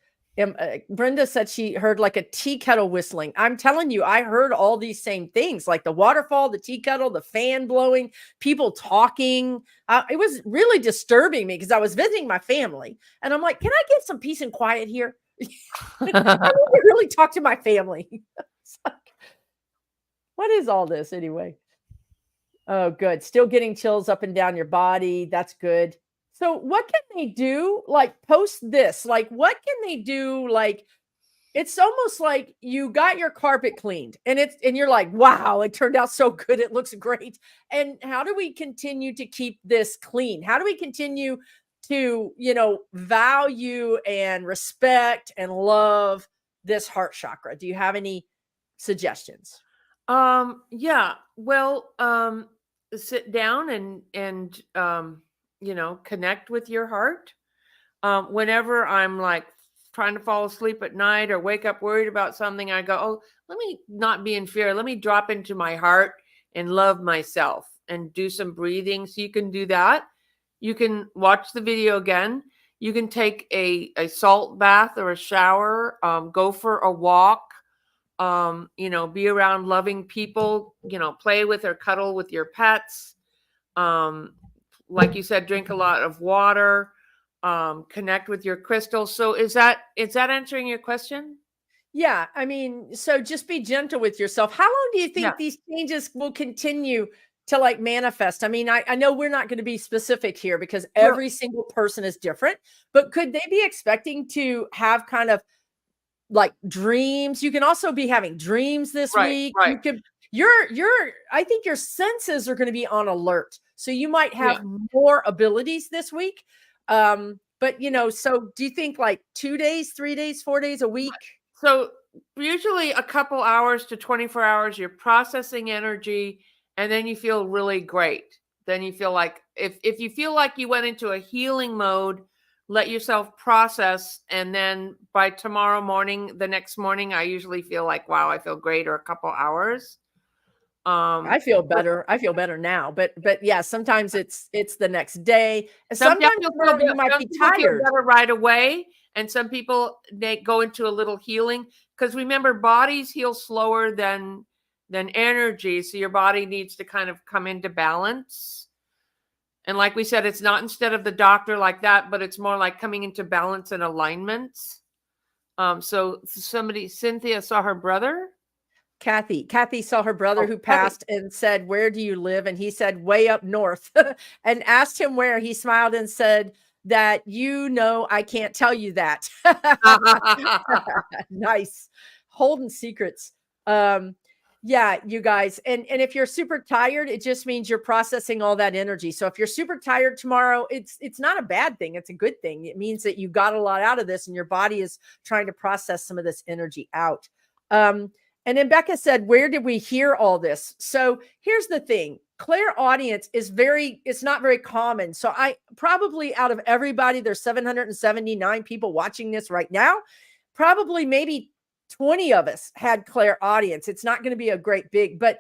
Brenda said she heard like a tea kettle whistling. I'm telling you, I heard all these same things, like the waterfall, the tea kettle, the fan blowing, people talking. It was really disturbing me because I was visiting my family and I'm like, can I get some peace and quiet here? I need to really talk to my family. It's like, what is all this anyway? Oh, good. Still getting chills up and down your body. That's good. So what can they do? Like post this, like what can they do? Like it's almost like you got your carpet cleaned and you're like, wow, it turned out so good. It looks great. And how do we continue to keep this clean? How do we continue to, value and respect and love this heart chakra? Do you have any suggestions? Yeah. Well, sit down and connect with your heart. Whenever I'm like trying to fall asleep at night or wake up worried about something, I go, oh, let me not be in fear. Let me drop into my heart and love myself and do some breathing. So you can do that. You can watch the video again. You can take a salt bath or a shower, go for a walk, be around loving people, play with or cuddle with your pets. Like you said, drink a lot of water, connect with your crystals. So is that answering your question? Yeah, I mean, so just be gentle with yourself. How long do you think these changes will continue to like manifest? I mean, I know we're not going to be specific here because every single person is different, but could they be expecting to have kind of like dreams? You can also be having dreams this week. Right. I think your senses are going to be on alert. So you might have more abilities this week. But so do you think like 2 days, 3 days, 4 days a week? So usually a couple hours to 24 hours, you're processing energy and then you feel really great. Then you feel like if you feel like you went into a healing mode, let yourself process. And then by tomorrow morning, the next morning, I usually feel like, wow, I feel great, or a couple hours. I feel better. I feel better now, but yeah, sometimes it's the next day. Sometimes you might be tired better right away, and some people they go into a little healing because remember, bodies heal slower than energy, so your body needs to kind of come into balance. And like we said, it's not instead of the doctor like that, but it's more like coming into balance and alignment. So Cynthia saw her brother. Kathy saw her brother who passed and said, "Where do you live?" And he said, "Way up north." And asked him where. He smiled and said that, I can't tell you that. Nice. Holding secrets. Yeah, you guys. And if you're super tired, it just means you're processing all that energy. So if you're super tired tomorrow, it's not a bad thing. It's a good thing. It means that you got a lot out of this and your body is trying to process some of this energy out. And then Becca said, where did we hear all this? So here's the thing. Clairaudience it's not very common. So I probably out of everybody, there's 779 people watching this right now. Probably maybe 20 of us had clairaudience. It's not going to be a great big, but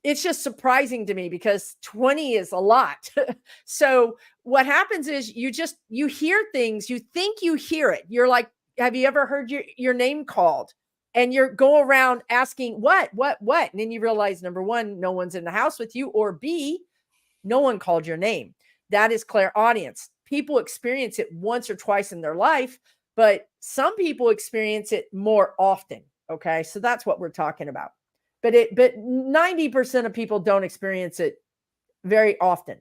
it's just surprising to me because 20 is a lot. So what happens is you hear things, you think you hear it. You're like, have you ever heard your name called? And you're go around asking what? And then you realize, number one, no one's in the house with you, or B, no one called your name. That is clairaudience. People experience it once or twice in their life, but some people experience it more often. Okay. So that's what we're talking about. But 90% of people don't experience it very often.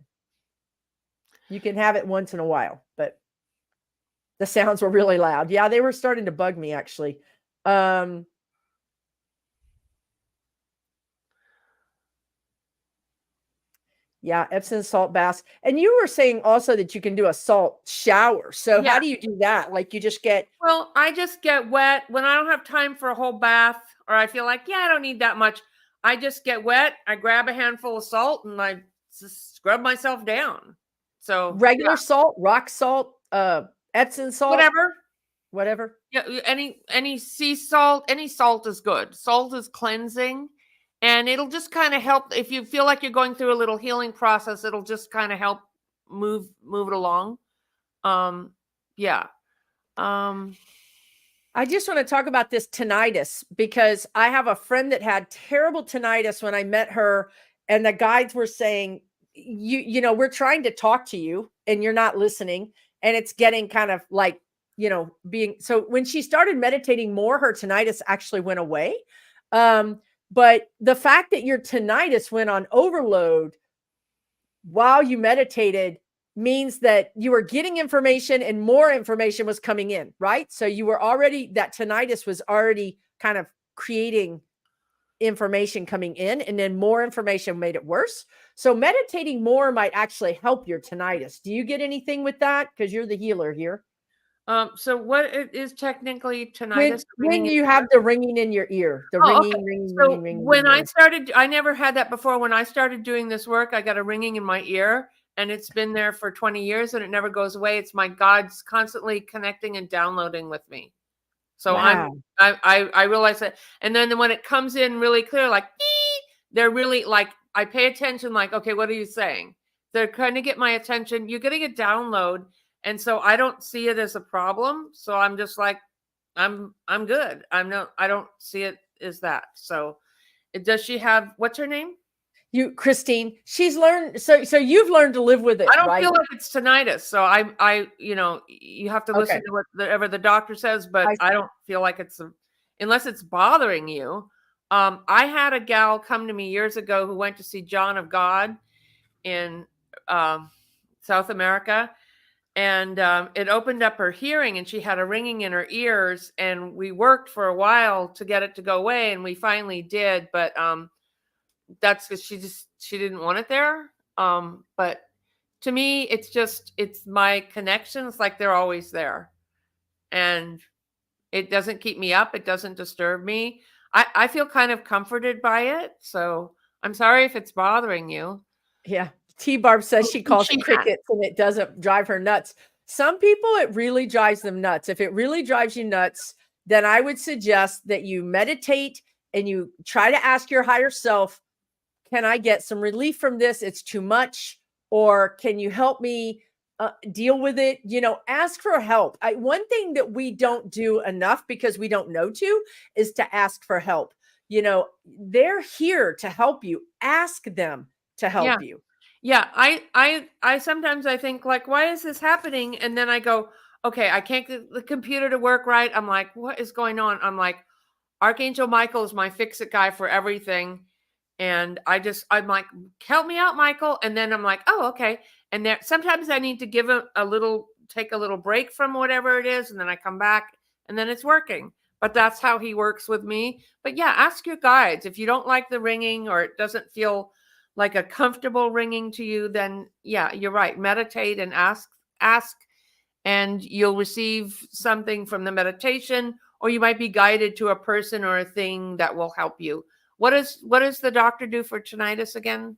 You can have it once in a while, but the sounds were really loud. Yeah, they were starting to bug me actually. Yeah, Epsom salt baths. And you were saying also that you can do a salt shower. So how do you do that? Like you just get... Well, I just get wet when I don't have time for a whole bath, or I feel like, I don't need that much. I just get wet. I grab a handful of salt and I just scrub myself down. So regular salt, rock salt, Epsom salt, whatever. Yeah, any sea salt, any salt is good. Salt is cleansing, and it'll just kind of help if you feel like you're going through a little healing process. It'll just kind of help move it along. I just want to talk about this tinnitus because I have a friend that had terrible tinnitus when I met her, and the guides were saying, you know, we're trying to talk to you and you're not listening. And it's getting kind of like, you know, being, so when she started meditating more, her tinnitus actually went away. But the fact that your tinnitus went on overload while you meditated means that you were getting information and more information was coming in, right? So you were already, that tinnitus was already kind of creating information coming in, and then more information made it worse. So meditating more might actually help your tinnitus. Do you get anything with that? Because you're the healer here. So what is technically tinnitus? When you have the ringing in your ear, the ringing. When I started, I never had that before. When I started doing this work, I got a ringing in my ear, and it's been there for 20 years and it never goes away. It's my guides constantly connecting and downloading with me. So wow. I realize that. And then when it comes in really clear, like, they're really like, I pay attention, like, okay, what are you saying? They're trying to get my attention. You're getting a download. And so I don't see it as a problem. So I'm just like, I'm good. I don't see it as that. So does she have, what's her name? Christine. She's learned. So you've learned to live with it. I don't feel like it's tinnitus. So I you know, you have to listen to whatever the doctor says, but I don't feel like it's unless it's bothering you. I had a gal come to me years ago who went to see John of God in South America. And it opened up her hearing, and she had a ringing in her ears, and we worked for a while to get it to go away, and we finally did. But that's because she didn't want it there. But to me, it's my connections, like they're always there, and it doesn't keep me up. It doesn't disturb me. I feel kind of comforted by it. So I'm sorry if it's bothering you. Yeah. T-Barb says she calls it crickets and it doesn't drive her nuts. Some people, it really drives them nuts. If it really drives you nuts, then I would suggest that you meditate and you try to ask your higher self, can I get some relief from this? It's too much. Or can you help me deal with it? You know, ask for help. One thing that we don't do enough because we don't know to is to ask for help. You know, they're here to help you. Ask them to help you. Yeah, I sometimes I think like, why is this happening? And then I go, okay, I can't get the computer to work right. I'm like, what is going on? I'm like, Archangel Michael is my fix-it guy for everything. And I'm like, help me out, Michael. And then I'm like, oh, okay. And there sometimes I need to give take a little break from whatever it is, and then I come back and then it's working. But that's how he works with me. But yeah, ask your guides. If you don't like the ringing or it doesn't feel like a comfortable ringing to you, then yeah, you're right. Meditate and ask, and you'll receive something from the meditation, or you might be guided to a person or a thing that will help you. What does the doctor do for tinnitus again?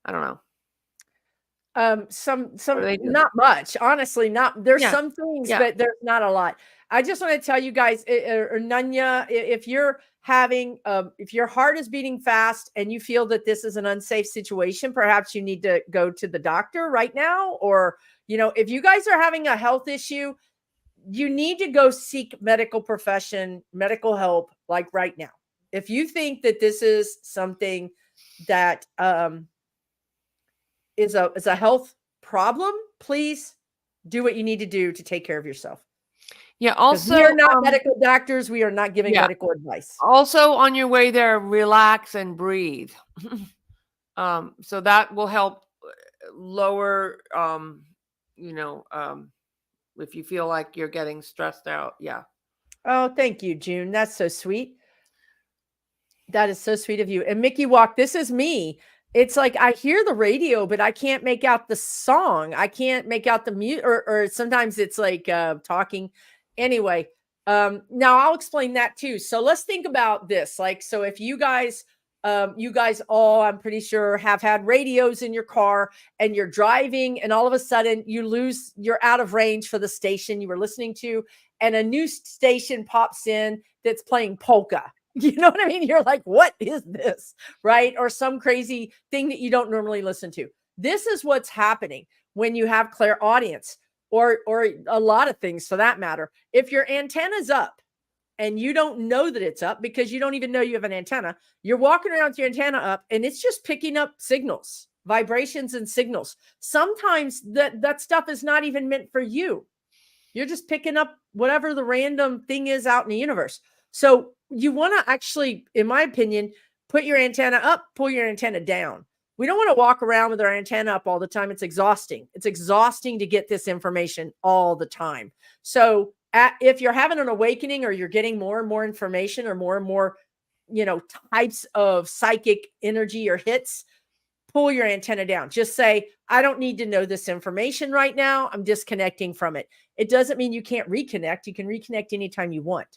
I don't know. Some not much, honestly, there's some things, but there's not a lot. I just want to tell you guys, or Nanya, if you're having, if your heart is beating fast and you feel that this is an unsafe situation, perhaps you need to go to the doctor right now. Or, if you guys are having a health issue, you need to go seek medical help, like right now. If you think that this is something that is a health problem, please do what you need to do to take care of yourself. Yeah. Also, we are not medical doctors. We are not giving medical advice. Also, on your way there, relax and breathe. So that will help lower, if you feel like you're getting stressed out. Yeah. Oh, thank you, June. That's so sweet. That is so sweet of you. And Mickey Walk, this is me. It's like I hear the radio, but I can't make out the song. I can't make out the mute, or sometimes it's like talking. Anyway, now I'll explain that too. So let's think about this. Like, so if you guys all, I'm pretty sure, have had radios in your car and you're driving and all of a sudden you're out of range for the station you were listening to, and a new station pops in that's playing polka. You know what I mean? You're like, what is this? Right? Or some crazy thing that you don't normally listen to. This is what's happening when you have clairaudience, or a lot of things for that matter. If your antenna's up and you don't know that it's up because you don't even know you have an antenna, you're walking around with your antenna up and it's just picking up signals, vibrations and signals. Sometimes that stuff is not even meant for you. You're just picking up whatever the random thing is out in the universe. So you want to actually, in my opinion, put your antenna up, pull your antenna down. We don't want to walk around with our antenna up all the time. It's exhausting. It's exhausting to get this information all the time. So if you're having an awakening, or you're getting more and more information, or more and more, types of psychic energy or hits, pull your antenna down. Just say, I don't need to know this information right now. I'm disconnecting from it. It doesn't mean you can't reconnect. You can reconnect anytime you want.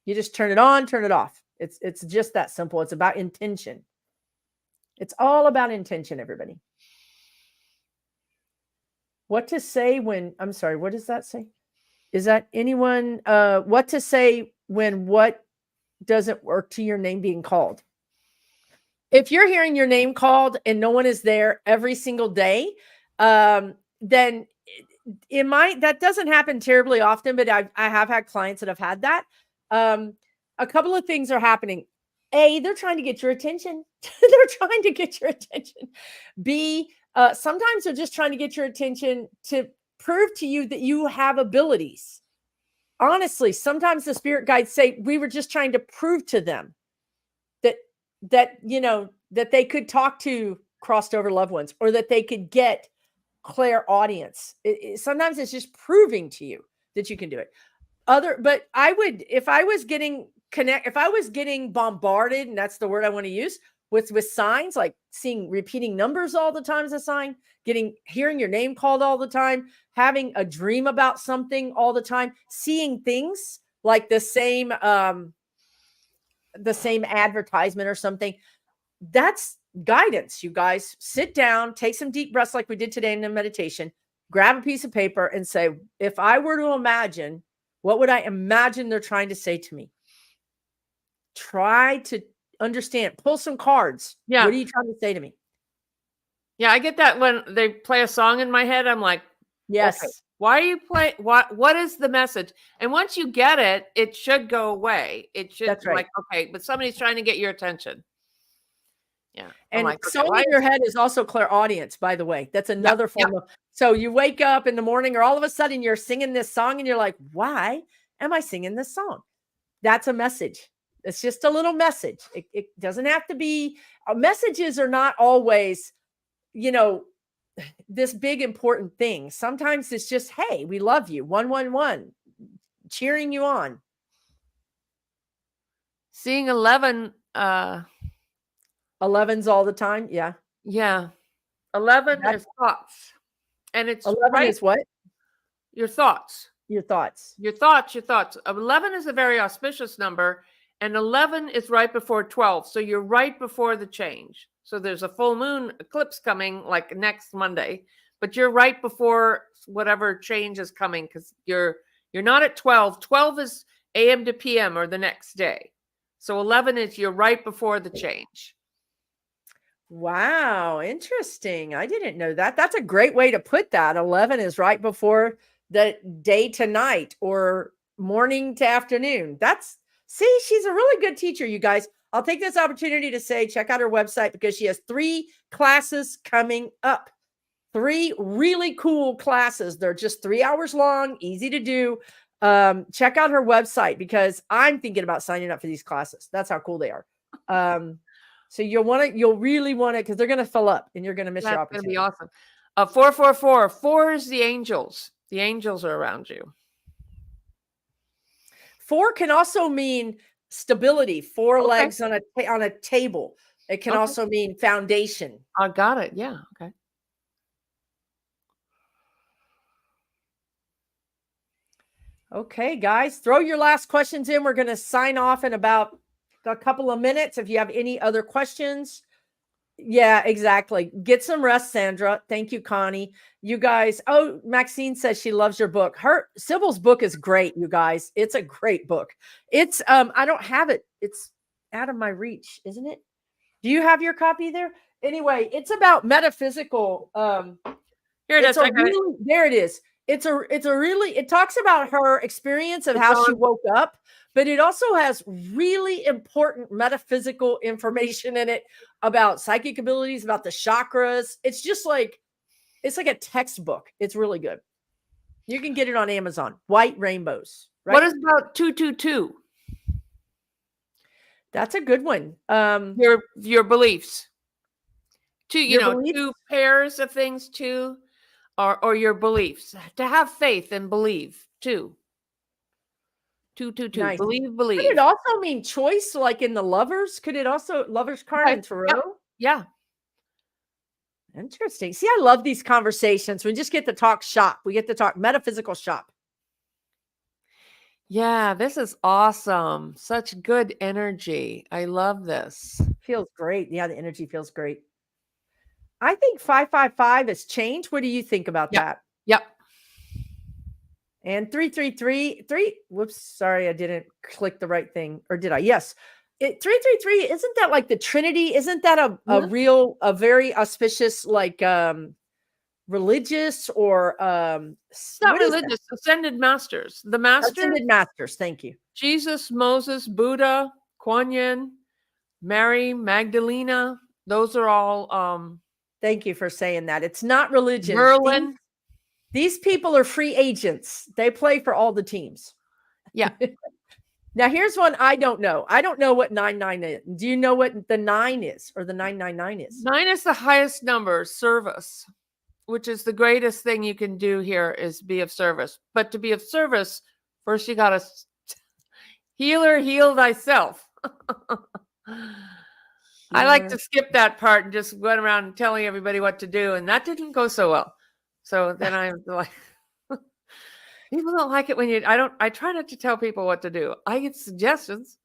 You just turn it on, turn it off. It's just that simple. It's about intention. It's all about intention, everybody. What to say when, I'm sorry, what does that say? Is that anyone, what to say when what doesn't work to your name being called? If you're hearing your name called and no one is there every single day, then that doesn't happen terribly often, but I have had clients that have had that. A couple of things are happening. A, they're trying to get your attention. They're trying to get your attention. B, sometimes they're just trying to get your attention to prove to you that you have abilities. Honestly, sometimes the spirit guides say, we were just trying to prove to them that they could talk to crossed over loved ones, or that they could get clairaudience. Sometimes it's just proving to you that you can do it. But I would, if I was getting bombarded, and that's the word I want to use, with signs, like seeing repeating numbers all the time as a sign, hearing your name called all the time, having a dream about something all the time, seeing things like the same advertisement or something, that's guidance. You guys sit down, take some deep breaths like we did today in the meditation, grab a piece of paper and say, if I were to imagine, what would I imagine they're trying to say to me? Try to understand. Pull some cards. Yeah. What are you trying to say to me? Yeah, I get that when they play a song in my head. I'm like, yes. Okay, why are you playing? What is the message? And once you get it, it should go away. It should. That's right. Like, okay, but somebody's trying to get your attention. Yeah. And like, song in your head is also clairaudience, by the way. That's another form of. So you wake up in the morning, or all of a sudden you're singing this song and you're like, why am I singing this song? That's a message. It's just a little message. It doesn't have to be. Messages are not always, this big important thing. Sometimes it's just, hey, we love you. 111, cheering you on. Seeing 11. 11's all the time. Yeah. Yeah. 11 is thoughts. And it's 11 is what? Your thoughts. Your thoughts. Your thoughts. 11 is a very auspicious number. And 11 is right before 12. So you're right before the change. So there's a full moon eclipse coming like next Monday, but you're right before whatever change is coming, because you're You're not at 12. 12 is AM to PM or the next day. So 11 is you're right before the change. Wow, interesting. I didn't know that. That's a great way to put that. 11 is right before the day to night or morning to afternoon. See, she's a really good teacher, you guys. I'll take this opportunity to say, check out her website because she has 3 classes coming up. 3 really cool classes. They're just 3 hours long, easy to do. Check out her website because I'm thinking about signing up for these classes. That's how cool they are. So you'll really want to, because they're going to fill up and you're going to miss your opportunity. That's going to be awesome. 444. 4 is the angels. The angels are around you. 4 can also mean stability. 4 legs on a table. It can also mean foundation. I got it. Yeah. Okay. Okay, guys, throw your last questions in. We're going to sign off in about a couple of minutes. If you have any other questions. Yeah, exactly. Get some rest, Sandra. Thank you, Connie. You guys. Oh, Maxine says she loves your book. Sibyl's book is great, you guys. It's a great book. It's I don't have it. It's out of my reach, isn't it? Do you have your copy there? Anyway, it's about metaphysical. Here it is. There it is. It talks about her experience of how she woke up, but it also has really important metaphysical information in it about psychic abilities, about the chakras. It's like a textbook. It's really good. You can get it on Amazon. White Rainbows. Right? What is about 222? That's a good one. Your beliefs. Beliefs? 2 pairs of things, 2. Or your beliefs, to have faith and believe too. 222. Nice. Believe. Could it also mean choice, like in the lovers? Could it also lovers card in tarot? Yeah. Interesting. See, I love these conversations. We just get to talk shop. We get to talk metaphysical shop. Yeah, this is awesome. Such good energy. I love this. Feels great. Yeah, the energy feels great. I think 555 has changed. What do you think about that? Yep. And 333. Whoops, sorry, I didn't click the right thing. Or did I? Yes. 333, isn't that like the Trinity? Isn't that a very auspicious, like religious or not religious, ascended masters. The masters. Ascended masters, thank you. Jesus, Moses, Buddha, Kuan Yin, Mary, Magdalena. Those are all thank you for saying that. It's not religion. Merlin. These people are free agents. They play for all the teams. Yeah. Now, here's one I don't know. I don't know what 99 is. Do you know what the 9 is or the 999 is? 9 is the highest number, service, which is the greatest thing you can do here is be of service. But to be of service, first you got to heal thyself. I like to skip that part and just run around telling everybody what to do. And that didn't go so well. So then I'm like, people don't like it when I try not to tell people what to do. I get suggestions.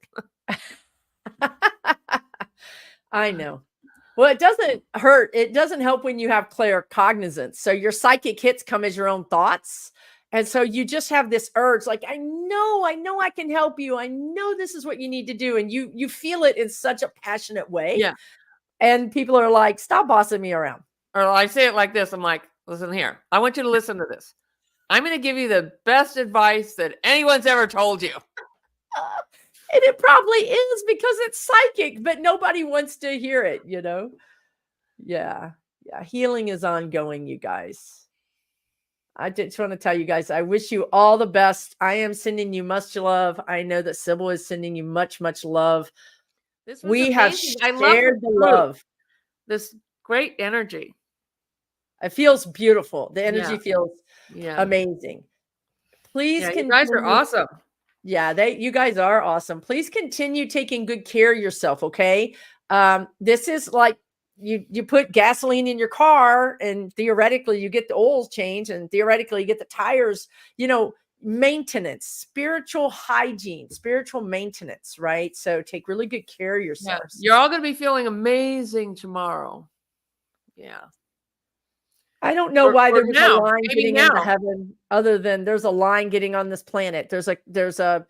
I know. Well, it doesn't hurt. It doesn't help when you have claircognizance. So your psychic hits come as your own thoughts. And so you just have this urge, like, I know I can help you. I know this is what you need to do. And you feel it in such a passionate way. Yeah. And people are like, stop bossing me around. Or I say it like this. I'm like, listen here. I want you to listen to this. I'm going to give you the best advice that anyone's ever told you. And it probably is because it's psychic, but nobody wants to hear it, you know? Yeah. Yeah. Healing is ongoing, you guys. I just want to tell you guys, I wish you all the best. I am sending you much love. I know that Sibyl is sending you much, much love. We have shared the love. This great energy. It feels beautiful. The energy feels amazing. Please, you guys are awesome. Yeah, you guys are awesome. Please continue taking good care of yourself. Okay. This is like you put gasoline in your car and theoretically you get the oil change and theoretically you get the tires, maintenance, spiritual hygiene, spiritual maintenance, right? So take really good care of yourselves. Yeah. You're all going to be feeling amazing tomorrow. Yeah. I don't know why there was a line maybe getting into heaven other than there's a line getting on this planet. There's a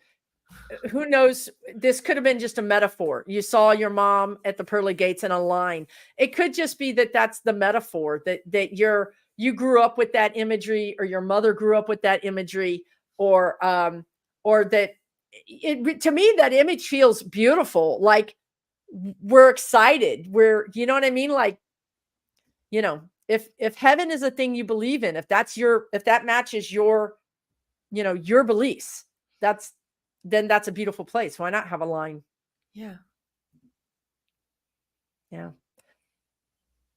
who knows, this could have been just a metaphor. You saw your mom at the pearly gates in a line. It could just be that that's the metaphor, that you grew up with that imagery, or your mother grew up with that imagery, or that to me, that image feels beautiful. Like we're excited. You know what I mean? Like, if heaven is a thing you believe in, if that matches your beliefs, then that's a beautiful place. Why not have a line? Yeah. Yeah.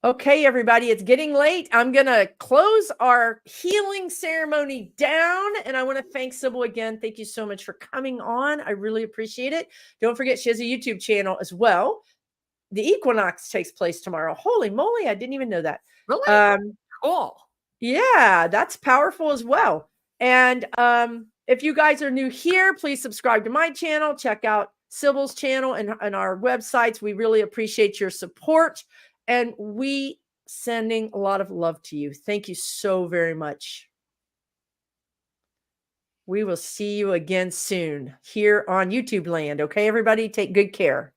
Okay, everybody, it's getting late. I'm going to close our healing ceremony down. And I want to thank Sibyl again. Thank you so much for coming on. I really appreciate it. Don't forget, she has a YouTube channel as well. The equinox takes place tomorrow. Holy moly, I didn't even know that. Really? Cool. Yeah, that's powerful as well. And if you guys are new here, please subscribe to my channel. Check out Sibyl's channel and our websites. We really appreciate your support. And we sending a lot of love to you. Thank you so very much. We will see you again soon here on YouTube land. Okay, everybody, take good care.